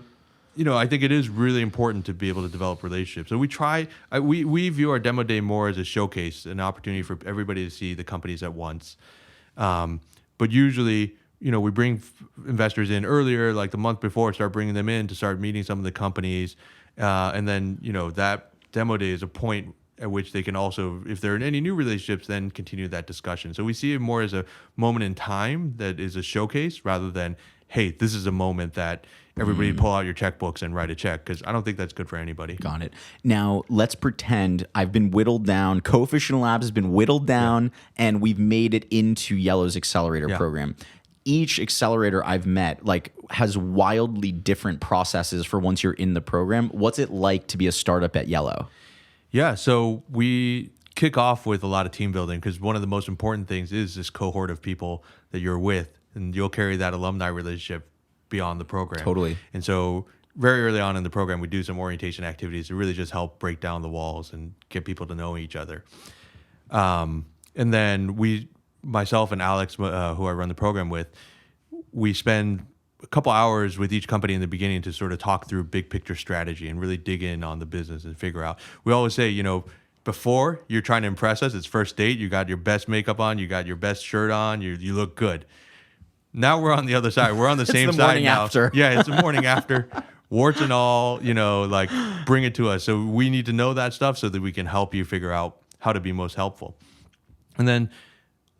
[SPEAKER 1] I think it is really important to be able to develop relationships. So we view our demo day more as a showcase, an opportunity for everybody to see the companies at once. But usually, we bring investors in earlier, like the month before, start bringing them in to start meeting some of the companies. And then, that demo day is a point at which they can also, if there are any new relationships, then continue that discussion. So we see it more as a moment in time that is a showcase rather than, hey, this is a moment that everybody pull out your checkbooks and write a check, because I don't think that's good for anybody.
[SPEAKER 2] Got it. Now, let's pretend I've been whittled down. Coefficient Labs has been whittled down, and we've made it into Yellow's accelerator program. Each accelerator I've met has wildly different processes for once you're in the program. What's it like to be a startup at Yellow?
[SPEAKER 1] Yeah, so we kick off with a lot of team building, because one of the most important things is this cohort of people that you're with, and you'll carry that alumni relationship beyond the program.
[SPEAKER 2] Totally.
[SPEAKER 1] And so very early on in the program, we do some orientation activities to really just help break down the walls and get people to know each other. And then myself and Alex, who I run the program with, we spend a couple hours with each company in the beginning to sort of talk through big picture strategy and really dig in on the business and figure out. We always say, before you're trying to impress us, it's first date, you got your best makeup on, you got your best shirt on, you look good. Now we're on the other side. We're on the same
[SPEAKER 2] the
[SPEAKER 1] side
[SPEAKER 2] morning
[SPEAKER 1] now.
[SPEAKER 2] after.
[SPEAKER 1] Yeah, it's the morning after. Warts and all, bring it to us. So we need to know that stuff so that we can help you figure out how to be most helpful. And then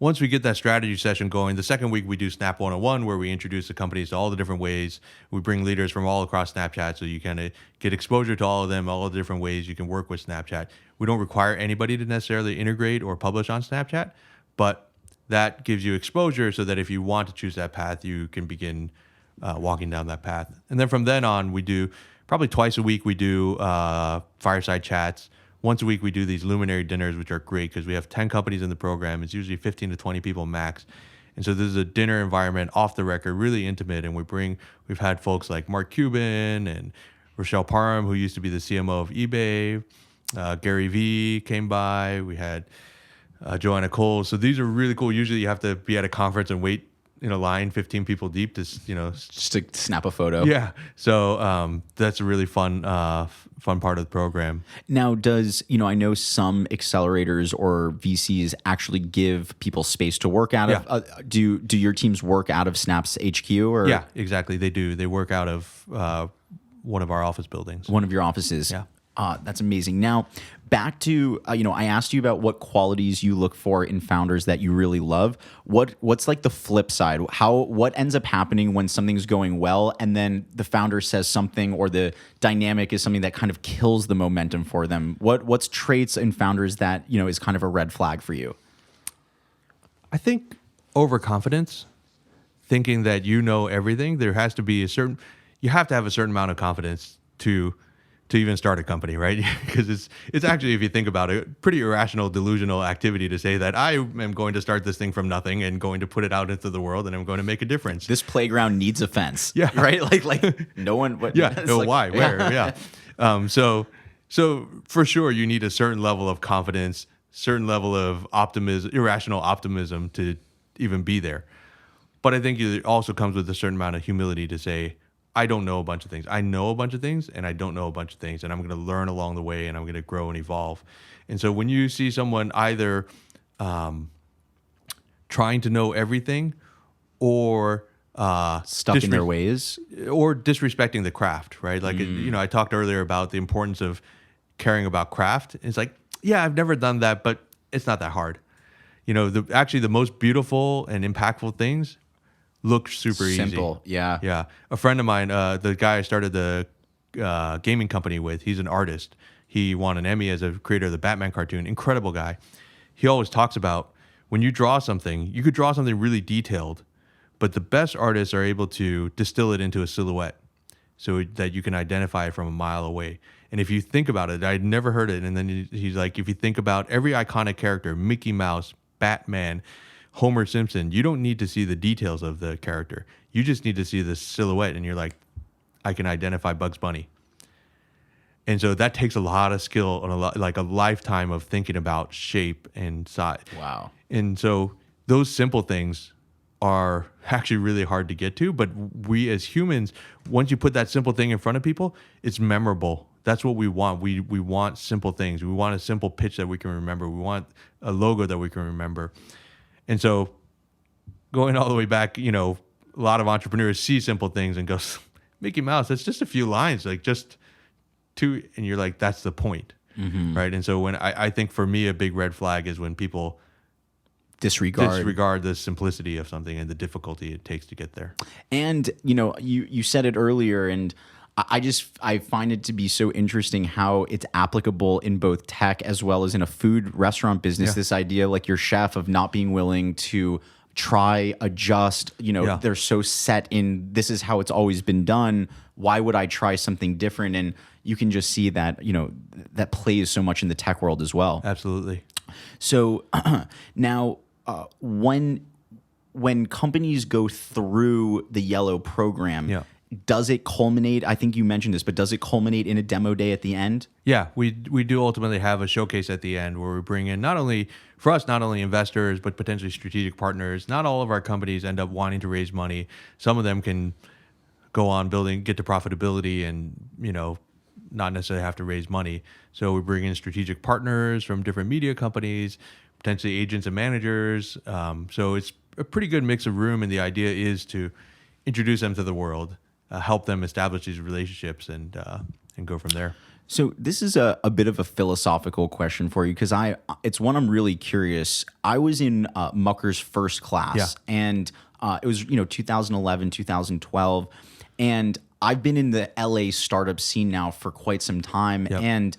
[SPEAKER 1] once we get that strategy session going, the second week we do Snap 101, where we introduce the companies to all the different ways. We bring leaders from all across Snapchat, so you kind of get exposure to all of them, all the different ways you can work with Snapchat. We don't require anybody to necessarily integrate or publish on Snapchat, but that gives you exposure so that if you want to choose that path, you can begin walking down that path. And then from then on, we do probably twice a week, we do fireside chats. Once a week, we do these luminary dinners, which are great because we have 10 companies in the program. It's usually 15 to 20 people max. And so this is a dinner environment off the record, really intimate. And we've had folks like Mark Cuban and Rochelle Parham, who used to be the CMO of eBay. Gary Vee came by. We had Joanna Cole. So these are really cool. Usually you have to be at a conference and wait in a line 15 people deep to
[SPEAKER 2] just to snap a photo.
[SPEAKER 1] Yeah. So that's a really fun part of the program.
[SPEAKER 2] Now, I know some accelerators or VCs actually give people space to work out of. Do your teams work out of Snap's HQ? Or?
[SPEAKER 1] Yeah, exactly. They do. They work out of one of our office buildings.
[SPEAKER 2] One of your offices.
[SPEAKER 1] Yeah.
[SPEAKER 2] That's amazing. Now, back to, I asked you about what qualities you look for in founders that you really love. What's like the flip side? What ends up happening when something's going well and then the founder says something or the dynamic is something that kind of kills the momentum for them? What's traits in founders that, is kind of a red flag for you?
[SPEAKER 1] I think overconfidence, thinking that you know everything. There has to be you have to have a certain amount of confidence to even start a company, right? Because it's actually, if you think about it, pretty irrational, delusional activity to say that I am going to start this thing from nothing and going to put it out into the world and I'm going to make a difference.
[SPEAKER 2] This playground needs a fence.
[SPEAKER 1] Yeah.
[SPEAKER 2] Right? Like no one.
[SPEAKER 1] Why? Where? Yeah. So for sure, you need a certain level of confidence, certain level of optimism, irrational optimism to even be there. But I think it also comes with a certain amount of humility to say, I don't know a bunch of things. I know a bunch of things and I don't know a bunch of things, and I'm going to learn along the way and I'm going to grow and evolve. And so when you see someone either trying to know everything or
[SPEAKER 2] stuck in their ways
[SPEAKER 1] or disrespecting the craft, right? Like, I talked earlier about the importance of caring about craft. It's like, yeah, I've never done that, but it's not that hard. Actually the most beautiful and impactful things look super easy.
[SPEAKER 2] Simple, yeah.
[SPEAKER 1] Yeah. A friend of mine, the guy I started the gaming company with, he's an artist. He won an Emmy as a creator of the Batman cartoon. Incredible guy. He always talks about when you draw something, you could draw something really detailed, but the best artists are able to distill it into a silhouette so that you can identify it from a mile away. And if you think about it, I'd never heard it. And then he's like, if you think about every iconic character, Mickey Mouse, Batman, Homer Simpson, you don't need to see the details of the character. You just need to see the silhouette. And you're like, I can identify Bugs Bunny. And so that takes a lot of skill and like a lifetime of thinking about shape and size.
[SPEAKER 2] Wow.
[SPEAKER 1] And so those simple things are actually really hard to get to. But we as humans, once you put that simple thing in front of people, it's memorable. That's what we want. We want simple things. We want a simple pitch that we can remember. We want a logo that we can remember. And so going all the way back, a lot of entrepreneurs see simple things and go, Mickey Mouse, that's just a few lines, like just two. And you're like, that's the point. Right. And so when I think for me, a big red flag is when people disregard the simplicity of something and the difficulty it takes to get there.
[SPEAKER 2] And you said it earlier, and I find it to be so interesting how it's applicable in both tech as well as in a food restaurant business.
[SPEAKER 1] Yeah.
[SPEAKER 2] This idea, like your chef, of not being willing to try, adjust. They're so set in this is how it's always been done. Why would I try something different? And you can just see that that plays so much in the tech world as well.
[SPEAKER 1] Absolutely.
[SPEAKER 2] So now, when companies go through the Yellow program, does it culminate? I think you mentioned this, but does it culminate in a demo day at the end?
[SPEAKER 1] Yeah, we do ultimately have a showcase at the end where we bring in not only investors, but potentially strategic partners. Not all of our companies end up wanting to raise money. Some of them can go on get to profitability and, not necessarily have to raise money. So we bring in strategic partners from different media companies, potentially agents and managers. So it's a pretty good mix of room. And the idea is to introduce them to the world, help them establish these relationships and go from there.
[SPEAKER 2] So this is a bit of a philosophical question for you, because it's one I'm really curious. I was in Mucker's first class, and it was 2011, 2012, and I've been in the LA startup scene now for quite some time, and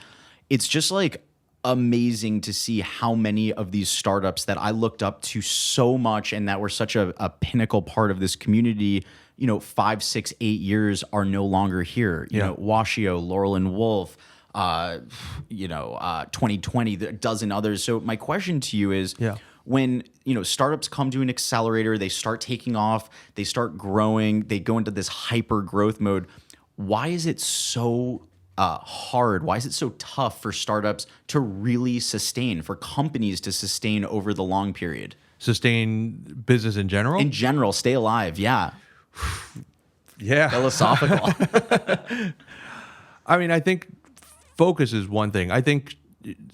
[SPEAKER 2] it's just like amazing to see how many of these startups that I looked up to so much and that were such a pinnacle part of this community, 5, 6, 8 years are no longer here. Washio, Laurel and Wolf, 2020, a dozen others. So my question to you is, when startups come to an accelerator, they start taking off, they start growing, they go into this hyper growth mode. Why is it so hard? Why is it so tough for startups to really sustain, for companies to sustain over the long period?
[SPEAKER 1] Sustain business in general?
[SPEAKER 2] In general, stay alive. Yeah. Philosophical.
[SPEAKER 1] I mean, I think focus is one thing. I think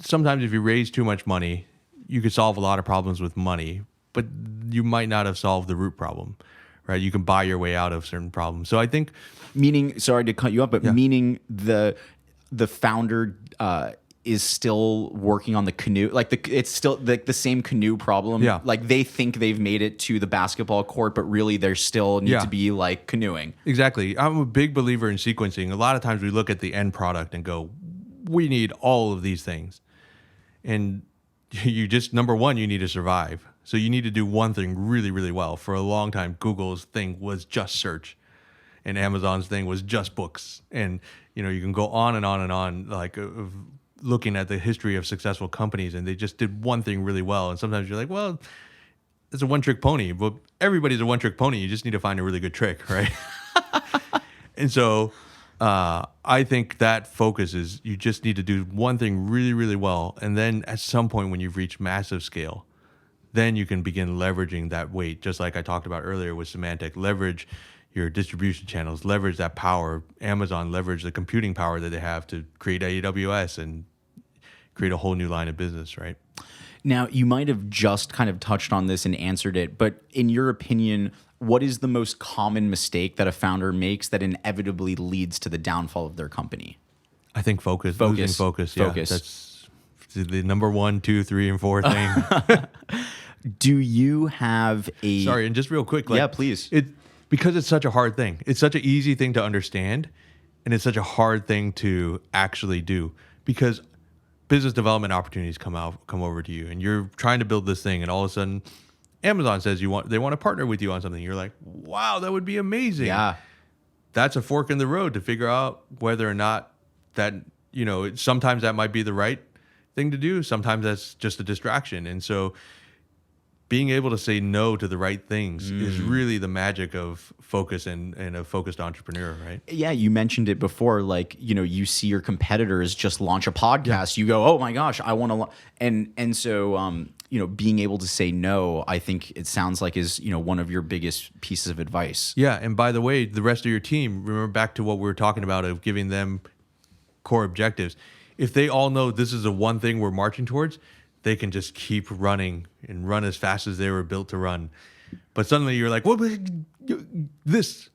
[SPEAKER 1] sometimes if you raise too much money, you could solve a lot of problems with money, but you might not have solved the root problem, right? You can buy your way out of certain problems. So I think...
[SPEAKER 2] Meaning, sorry to cut you up, but meaning the founder is still working on the canoe, it's still the same canoe problem.
[SPEAKER 1] Yeah.
[SPEAKER 2] Like they think they've made it to the basketball court, but really they still need to be like canoeing.
[SPEAKER 1] Exactly. I'm a big believer in sequencing. A lot of times we look at the end product and go, we need all of these things. And number one, you need to survive. So you need to do one thing really, really well. For a long time, Google's thing was just search, and Amazon's thing was just books. And, you can go on and on and on, like of looking at the history of successful companies, and they just did one thing really well. And sometimes you're like, well, it's a one-trick pony. But everybody's a one-trick pony. You just need to find a really good trick, right? And so I think that focus is you just need to do one thing really, really well. And then at some point when you've reached massive scale, then you can begin leveraging that weight, just like I talked about earlier with Symantec. Leverage your distribution channels, leverage that power. Amazon leverage the computing power that they have to create AWS and create a whole new line of business, right?
[SPEAKER 2] Now, you might have just kind of touched on this and answered it, but in your opinion, what is the most common mistake that a founder makes that inevitably leads to the downfall of their company?
[SPEAKER 1] I think focus. Losing focus. Yeah, that's the number 1, 2, 3, and 4 thing.
[SPEAKER 2] Do you have a...
[SPEAKER 1] Sorry, and just real quick.
[SPEAKER 2] Yeah, please.
[SPEAKER 1] Because it's such a hard thing. It's such an easy thing to understand, and it's such a hard thing to actually do. Because business development opportunities come over to you, and you're trying to build this thing, and all of a sudden Amazon says they want to partner with you on something. You're like, wow, that would be amazing.
[SPEAKER 2] Yeah.
[SPEAKER 1] That's a fork in the road to figure out whether or not that, sometimes that might be the right thing to do. Sometimes that's just a distraction. And so being able to say no to the right things is really the magic of focus and a focused entrepreneur, right?
[SPEAKER 2] Yeah, you mentioned it before. Like, you see your competitors just launch a podcast. You go, oh my gosh, I want to. And so, being able to say no, I think it sounds like is, one of your biggest pieces of advice.
[SPEAKER 1] Yeah. And by the way, the rest of your team, remember back to what we were talking about of giving them core objectives. If they all know this is the one thing we're marching towards, they can just keep running and run as fast as they were built to run. But suddenly you're like, what? This,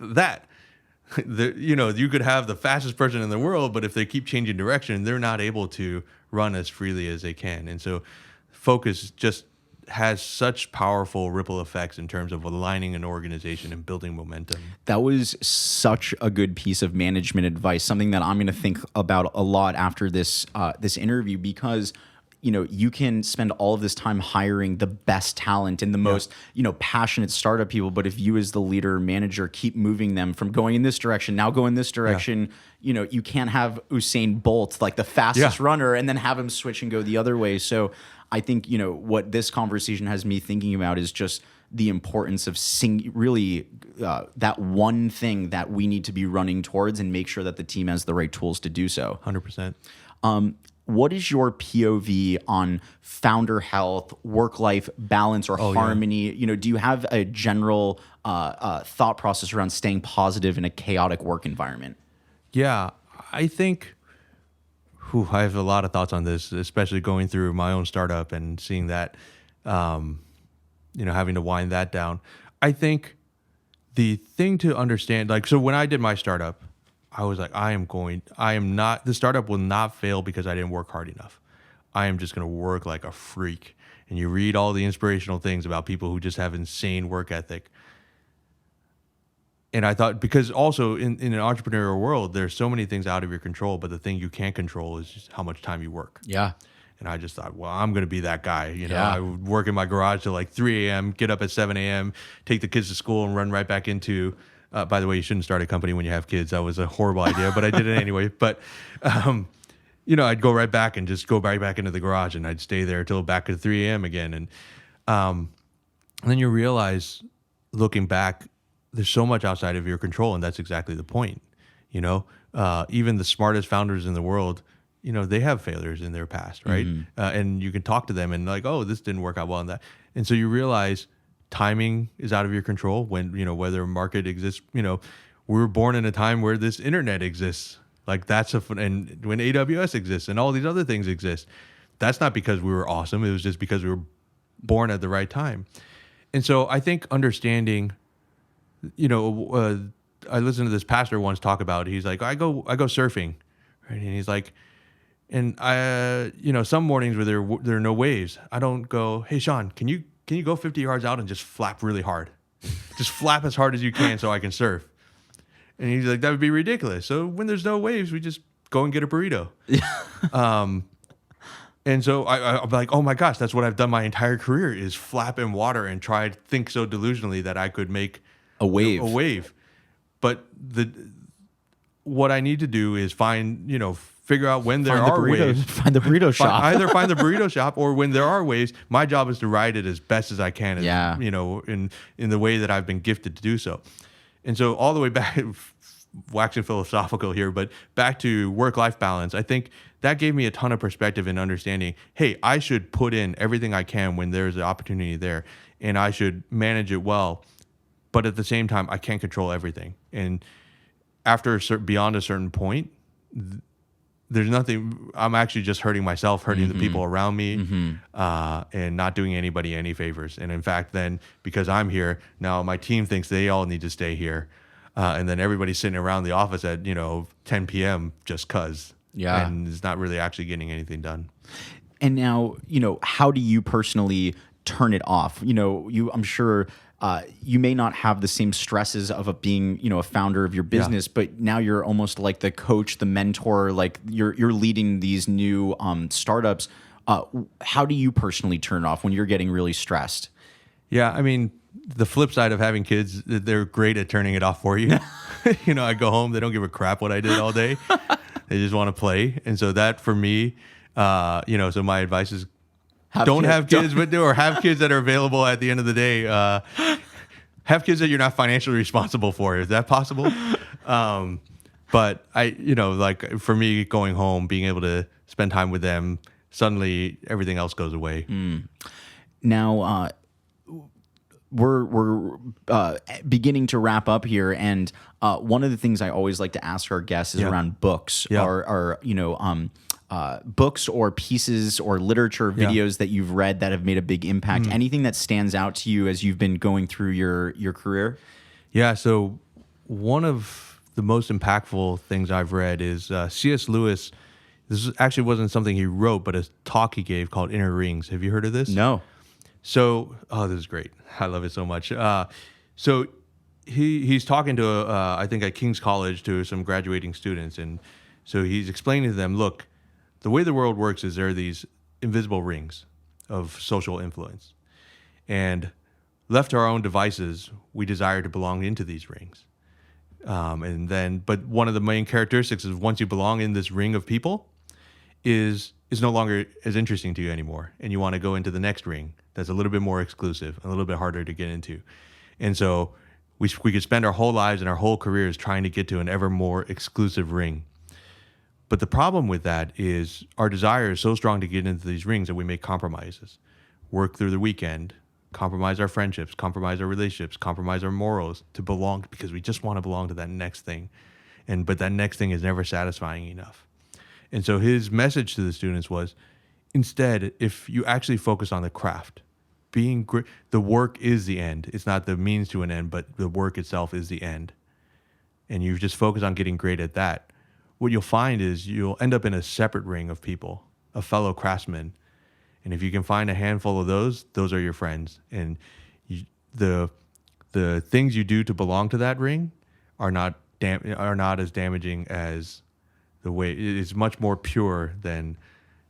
[SPEAKER 1] that. You could have the fastest person in the world, but if they keep changing direction, they're not able to run as freely as they can. And so focus just has such powerful ripple effects in terms of aligning an organization and building momentum.
[SPEAKER 2] That was such a good piece of management advice, something that I'm going to think about a lot after this interview, because you can spend all of this time hiring the best talent and the most, passionate startup people. But if you as the leader or manager keep moving them from going in this direction, now go in this direction, you can't have Usain Bolt, like the fastest runner, and then have him switch and go the other way. So I think, what this conversation has me thinking about is just the importance of really that one thing that we need to be running towards and make sure that the team has the right tools to do so.
[SPEAKER 1] 100%.
[SPEAKER 2] What is your POV on founder health, work-life balance, or harmony? Do you have a general thought process around staying positive in a chaotic work environment?
[SPEAKER 1] Yeah, I think I have a lot of thoughts on this, especially going through my own startup and seeing that, having to wind that down. I think the thing to understand, so when I did my startup, I was like, the startup will not fail because I didn't work hard enough. I am just going to work like a freak. And you read all the inspirational things about people who just have insane work ethic. And I thought, because also in an entrepreneurial world, there's so many things out of your control, but the thing you can't control is just how much time you work.
[SPEAKER 2] Yeah.
[SPEAKER 1] And I just thought, well, I'm going to be that guy. I would work in my garage till like 3 a.m., get up at 7 a.m., take the kids to school and run right back into, by the way, you shouldn't start a company when you have kids. That was a horrible idea, but I did it anyway. But, I'd go right back and just go right back into the garage, and I'd stay there till back at 3 a.m. again. And then you realize, looking back, there's so much outside of your control, and that's exactly the point. Even the smartest founders in the world, they have failures in their past, right? And you can talk to them and like, oh, this didn't work out well in that. And so you realize timing is out of your control when, whether a market exists. We were born in a time where this internet exists. Like and when AWS exists and all these other things exist, that's not because we were awesome. It was just because we were born at the right time. And so I think understanding, I listened to this pastor once talk about, he's like, I go surfing, right? And he's like, and I, some mornings where there are no waves, I don't go, hey, Sean, can you go 50 yards out and just flap really hard? Just flap as hard as you can so I can surf. And he's like, that would be ridiculous. So when there's no waves, we just go and get a burrito. And so I'm like, oh my gosh, that's what I've done my entire career, is flap in water and try to think so delusionally that I could make
[SPEAKER 2] a wave.
[SPEAKER 1] But what I need to do is figure out when there are waves.
[SPEAKER 2] Find the burrito shop.
[SPEAKER 1] Either find the burrito shop, or when there are waves, my job is to ride it as best as I can.
[SPEAKER 2] Yeah.
[SPEAKER 1] In the way that I've been gifted to do so. And so all the way back, waxing philosophical here, but back to work-life balance, I think that gave me a ton of perspective in understanding, hey, I should put in everything I can when there's an opportunity there, and I should manage it well. But at the same time, I can't control everything. And beyond a certain point, there's nothing. I'm actually just hurting myself, hurting the people around me, and not doing anybody any favors. And in fact, then because I'm here now, my team thinks they all need to stay here, and then everybody's sitting around the office at 10 p.m. just cause.
[SPEAKER 2] Yeah,
[SPEAKER 1] and it's not really actually getting anything done.
[SPEAKER 2] And now, how do you personally turn it off? I'm sure you may not have the same stresses of being, a founder of your business, but now you're almost like the coach, the mentor, like you're leading these new startups. How do you personally turn it off when you're getting really stressed?
[SPEAKER 1] Yeah, I mean, the flip side of having kids, they're great at turning it off for you. I go home, they don't give a crap what I did all day. They just want to play. And so that for me, so my advice is don't have kids, or have kids that are available at the end of the day. Have kids that you're not financially responsible for. Is that possible? But like for me, going home, being able to spend time with them, suddenly everything else goes away.
[SPEAKER 2] Now, we're beginning to wrap up here, and one of the things I always like to ask our guests is around books, or books or pieces or literature videos that you've read that have made a big impact. Anything that stands out to you as you've been going through your career?
[SPEAKER 1] Yeah. So one of the most impactful things I've read is C.S. Lewis. This actually wasn't something he wrote, but a talk he gave called Inner Rings. Have you heard of this?
[SPEAKER 2] No.
[SPEAKER 1] So, this is great. I love it so much. So he's talking to, I think at King's College, to some graduating students. And so he's explaining to them, look, the way the world works is there are these invisible rings of social influence. And left to our own devices, we desire to belong into these rings. But one of the main characteristics is once you belong in this ring of people is no longer as interesting to you anymore. And you want to go into the next ring that's a little bit more exclusive, a little bit harder to get into. And so we could spend our whole lives and our whole careers trying to get to an ever more exclusive ring. But the problem with that is our desire is so strong to get into these rings that we make compromises, work through the weekend, compromise our friendships, compromise our relationships, compromise our morals to belong, because we just want to belong to that next thing. But that next thing is never satisfying enough. And so his message to the students was, instead, if you actually focus on the craft, being great, the work is the end. It's not the means to an end, but the work itself is the end. And you just focus on getting great at that. What you'll find is you'll end up in a separate ring of people, of fellow craftsmen. And if you can find a handful of those are your friends. And the things you do to belong to that ring are not as damaging as the way it's much more pure than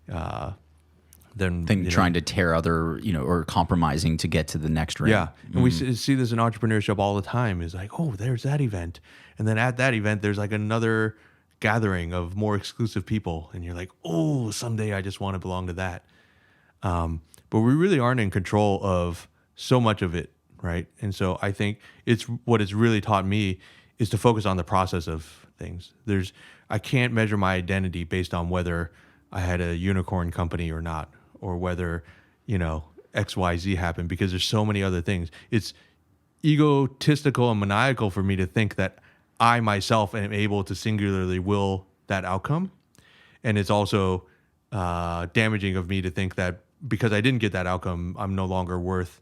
[SPEAKER 2] trying to tear other, or compromising to get to the next ring.
[SPEAKER 1] Yeah. And we see this in entrepreneurship all the time. Is like, oh, there's that event. And then at that event, there's like another gathering of more exclusive people. And you're like, oh, someday I just want to belong to that. But we really aren't in control of so much of it, right? And so I think what it's really taught me is to focus on the process of things. I can't measure my identity based on whether I had a unicorn company or not, or whether, XYZ happened, because there's so many other things. It's egotistical and maniacal for me to think that I myself am able to singularly will that outcome. And it's also damaging of me to think that because I didn't get that outcome, I'm no longer worth,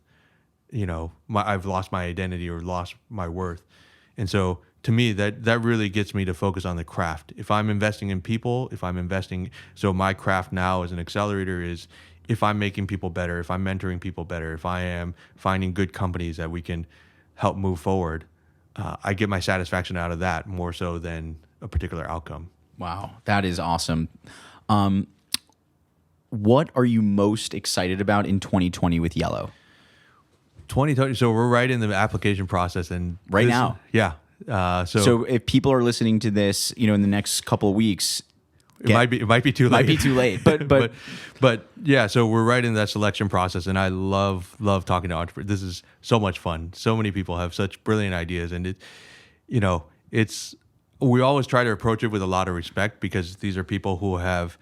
[SPEAKER 1] I've lost my identity or lost my worth. And so to me, that really gets me to focus on the craft. If I'm investing in people, so my craft now as an accelerator is, if I'm making people better, if I'm mentoring people better, if I am finding good companies that we can help move forward, I get my satisfaction out of that more so than a particular outcome.
[SPEAKER 2] Wow, that is awesome. What are you most excited about in 2020 with Yellow?
[SPEAKER 1] 2020. So we're right in the application process, and
[SPEAKER 2] right now,
[SPEAKER 1] yeah.
[SPEAKER 2] So if people are listening to this, in the next couple of weeks,
[SPEAKER 1] it might be too late.
[SPEAKER 2] Might be too late,
[SPEAKER 1] but yeah. So we're right in that selection process, and I love talking to entrepreneurs. This is so much fun. So many people have such brilliant ideas, and we always try to approach it with a lot of respect, because these are people who have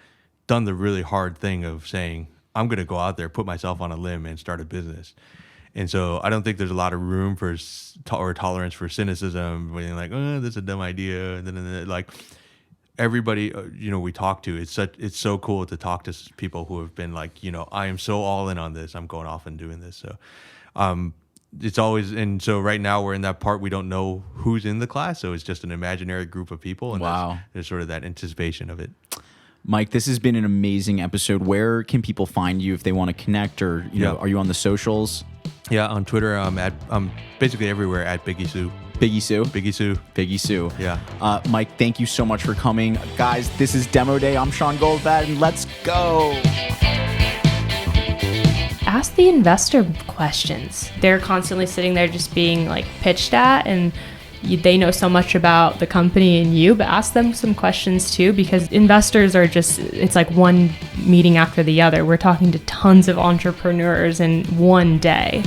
[SPEAKER 1] done the really hard thing of saying, I'm going to go out there, put myself on a limb, and start a business. And so I don't think there's a lot of room for or tolerance for cynicism, being like, oh, that's a dumb idea. And then like everybody, we talk to, it's so cool to talk to people who have been like, I am so all in on this. I'm going off and doing this. So it's always, and so right now we're in that part, we don't know who's in the class. So it's just an imaginary group of people. And
[SPEAKER 2] wow.
[SPEAKER 1] there's sort of that anticipation of it.
[SPEAKER 2] Mike, this has been an amazing episode. Where can people find you if they want to connect, or are you on the socials?
[SPEAKER 1] Yeah, on Twitter, I'm basically everywhere at Biggie Sue.
[SPEAKER 2] Biggie Sue?
[SPEAKER 1] Biggie Sue. Yeah.
[SPEAKER 2] Mike, thank you so much for coming. Guys, this is Demo Day. I'm Sean Goldbat, and let's go.
[SPEAKER 3] Ask the investor questions. They're constantly sitting there just being like pitched at, and they know so much about the company and you, but ask them some questions too, because investors are just, it's like one meeting after the other. We're talking to tons of entrepreneurs in one day.